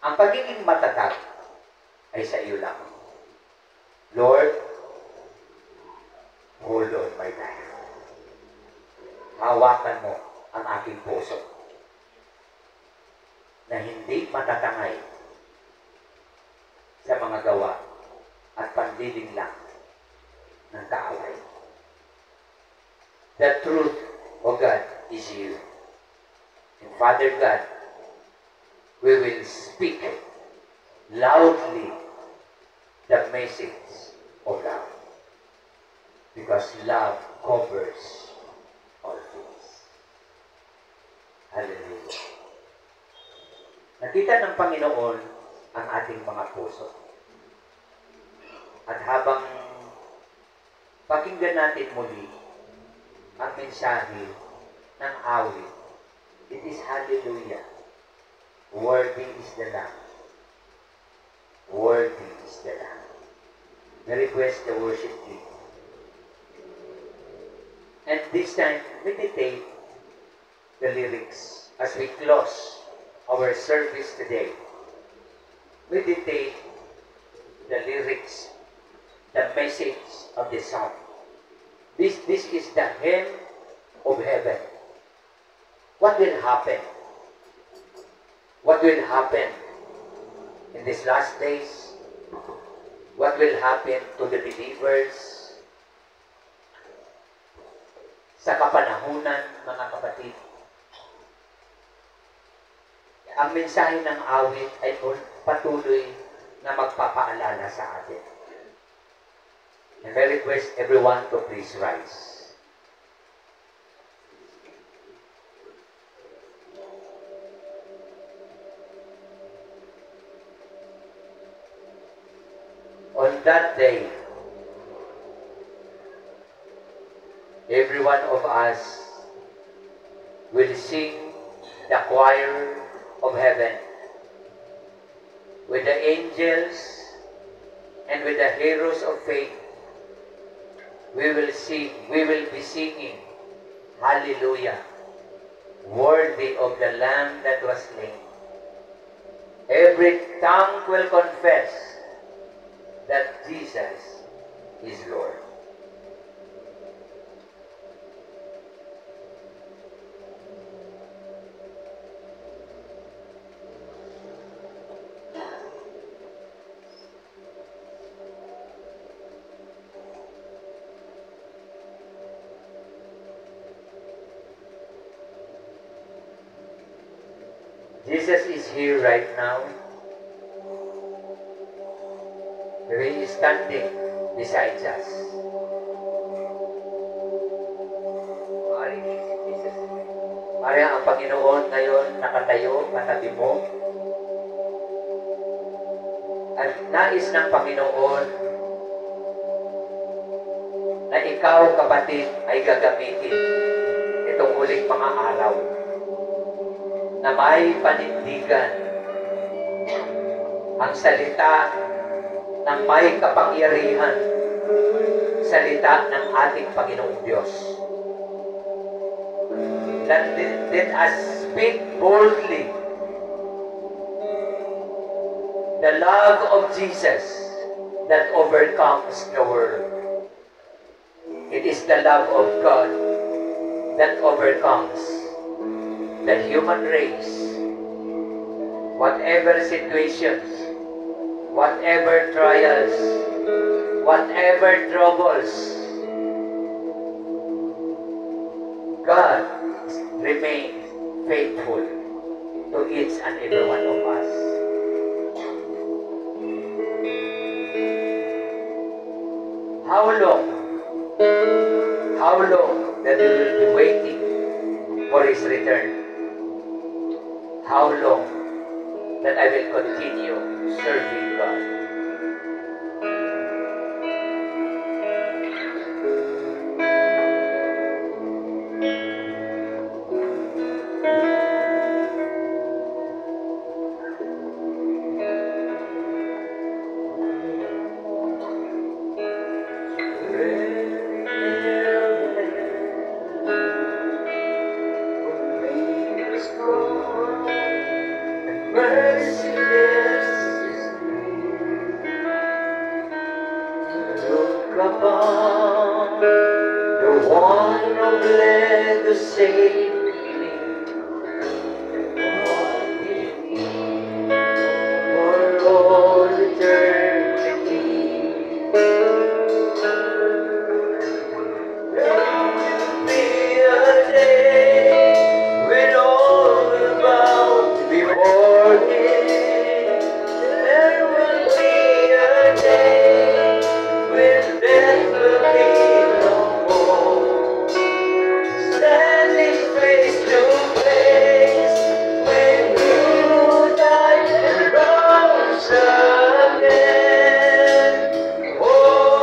Ang pagiging matatag ay sa iyo lamang. Lord, hold on my life. Hawakan mo ang aking puso na hindi matatangay sa mga gawa at pandiling lang ng kaaway. The truth, O God, is you. And Father God, we will speak loudly the message of love. Because love covers all things. Hallelujah. Nakita ng Panginoon ang ating mga puso. At habang pakinggan natin muli ang mensahe ng awit, it is hallelujah. Worthy is the Lamb. Worthy is the Lamb. We request the worship team. And this time, meditate the lyrics as we close our service today. Meditate the lyrics, the message of the song. This is the hymn of heaven. What will happen? What will happen in these last days? What will happen to the believers sa kapanahunan, mga kapatid? Ang mensahe ng awit ay patuloy na magpapaalala sa atin. And I request everyone to please rise. On that day, every one of us will sing the choir of heaven with the angels and with the heroes of faith. We will be singing, hallelujah, worthy of the Lamb that was slain. Every tongue will confess that Jesus is Lord. Jesus is here right now. He is standing beside us. Maaaring si Jesus. Maaaring ang Panginoon ngayon nakatayo katabi mo. At nais ng Panginoon na ikaw, kapatid, ay gagamitin itong huling mga araw na may panindigan ang salita ng may kapangyarihan, salita ng ating Panginoong Diyos. Let us speak boldly the love of Jesus that overcomes the world. It is the love of God that overcomes the human race. Whatever situations, whatever trials, whatever troubles, God remains faithful to each and every one of us. How long that we will be waiting for His return? How long that I will continue serving God? Oh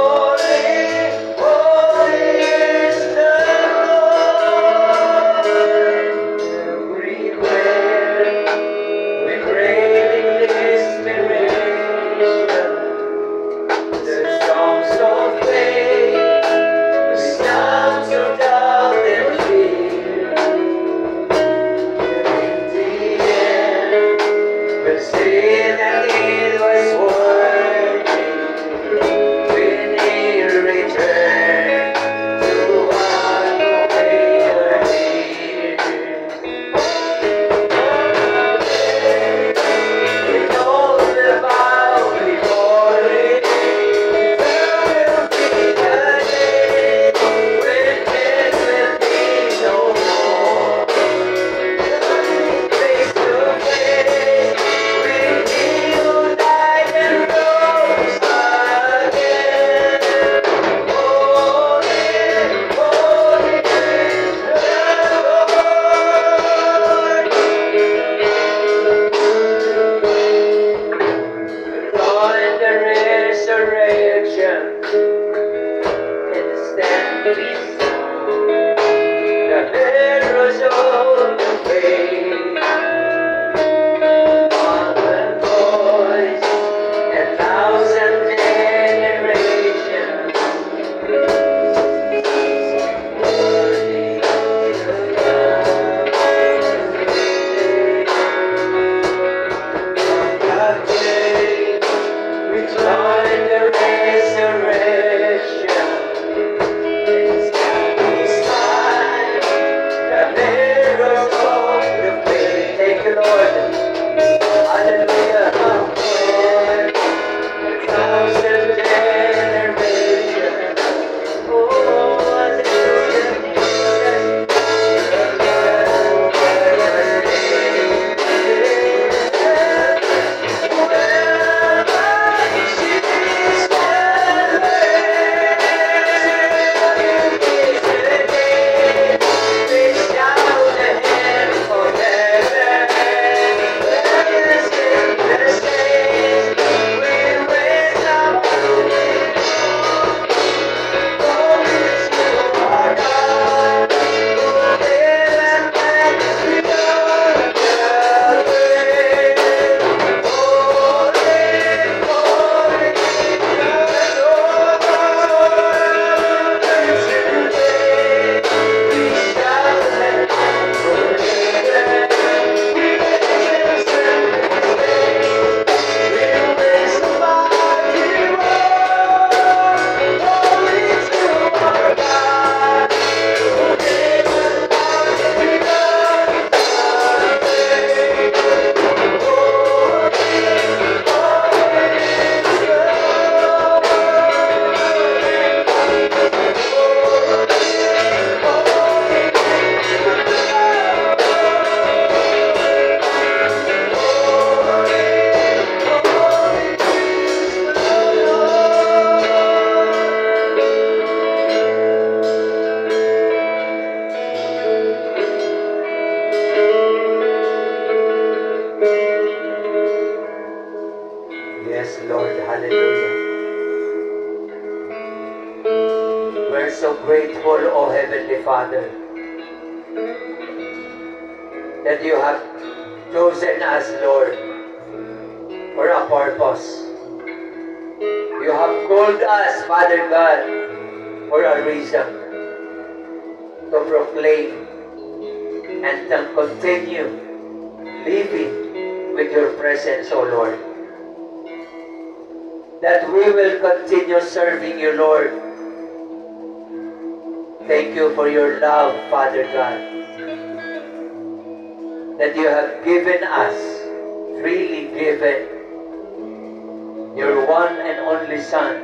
are so grateful, O Heavenly Father, that you have chosen us, Lord, for a purpose. You have called us, Father God, for a reason, to proclaim and to continue living with your presence, O Lord. That we will continue serving you, Lord. Thank you for your love, Father God, that you have given us, freely given, your one and only Son,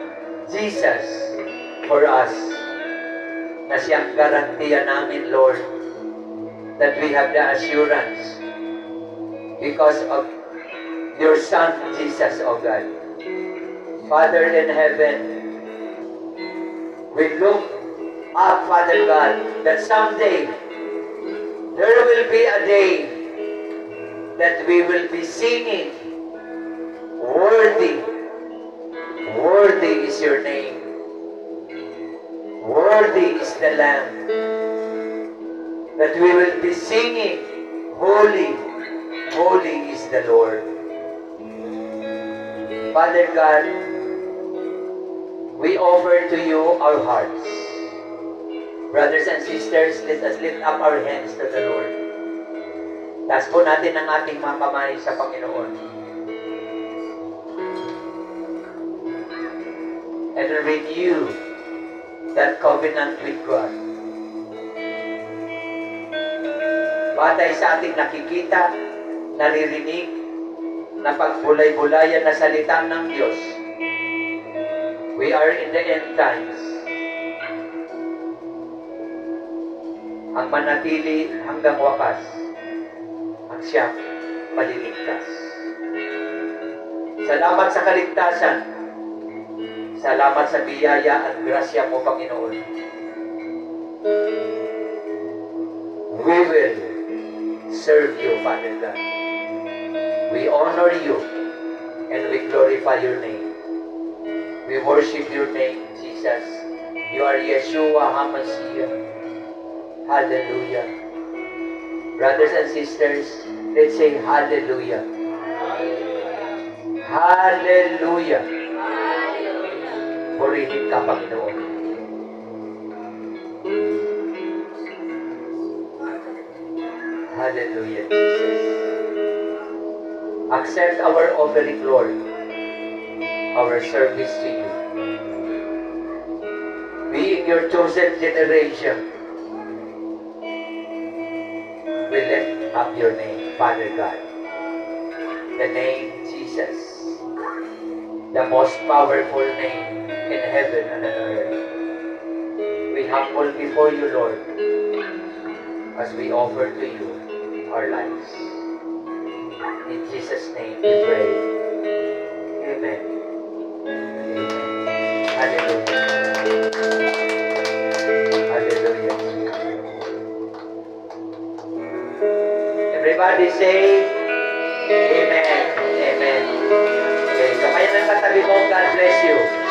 Jesus, for us, na siyang garantiya namin, Lord, that we have the assurance because of your Son, Jesus, O God. Father in heaven, we look up, Father God, that someday there will be a day that we will be singing, worthy, worthy is your name, worthy is the Lamb, that we will be singing, holy, holy is the Lord. Father God, we offer to you our hearts. Brothers and sisters, let us lift up our hands to the Lord. Taas po natin ang ating mga kamay sa Panginoon. And renew that covenant with God. Batay sa ating nakikita, naririnig, na pagbulay-bulayan na salita ng Diyos, we are in the end times. Ang manatili hanggang wakas, ang siyang maliligtas. Salamat sa kaligtasan. Salamat sa biyaya at grasya mo, Panginoon. We will serve you, Father God. We honor you and we glorify your name. We worship your name, Jesus. You are Yeshua HaMashiach. Hallelujah. Brothers and sisters, let's say hallelujah. Hallelujah. Purihin ka, Panginoon. Hallelujah, Jesus. Accept our offering, Lord, our service to you. Being your chosen generation, we lift up your name, Father God. The name Jesus, the most powerful name in heaven and on earth. We humble before you, Lord, as we offer to you our lives. In Jesus' name we pray. Amen. Amen. Hallelujah. Hallelujah. Everybody say, Amen. Amen. Okay, kamay ng katabi mo, God bless you.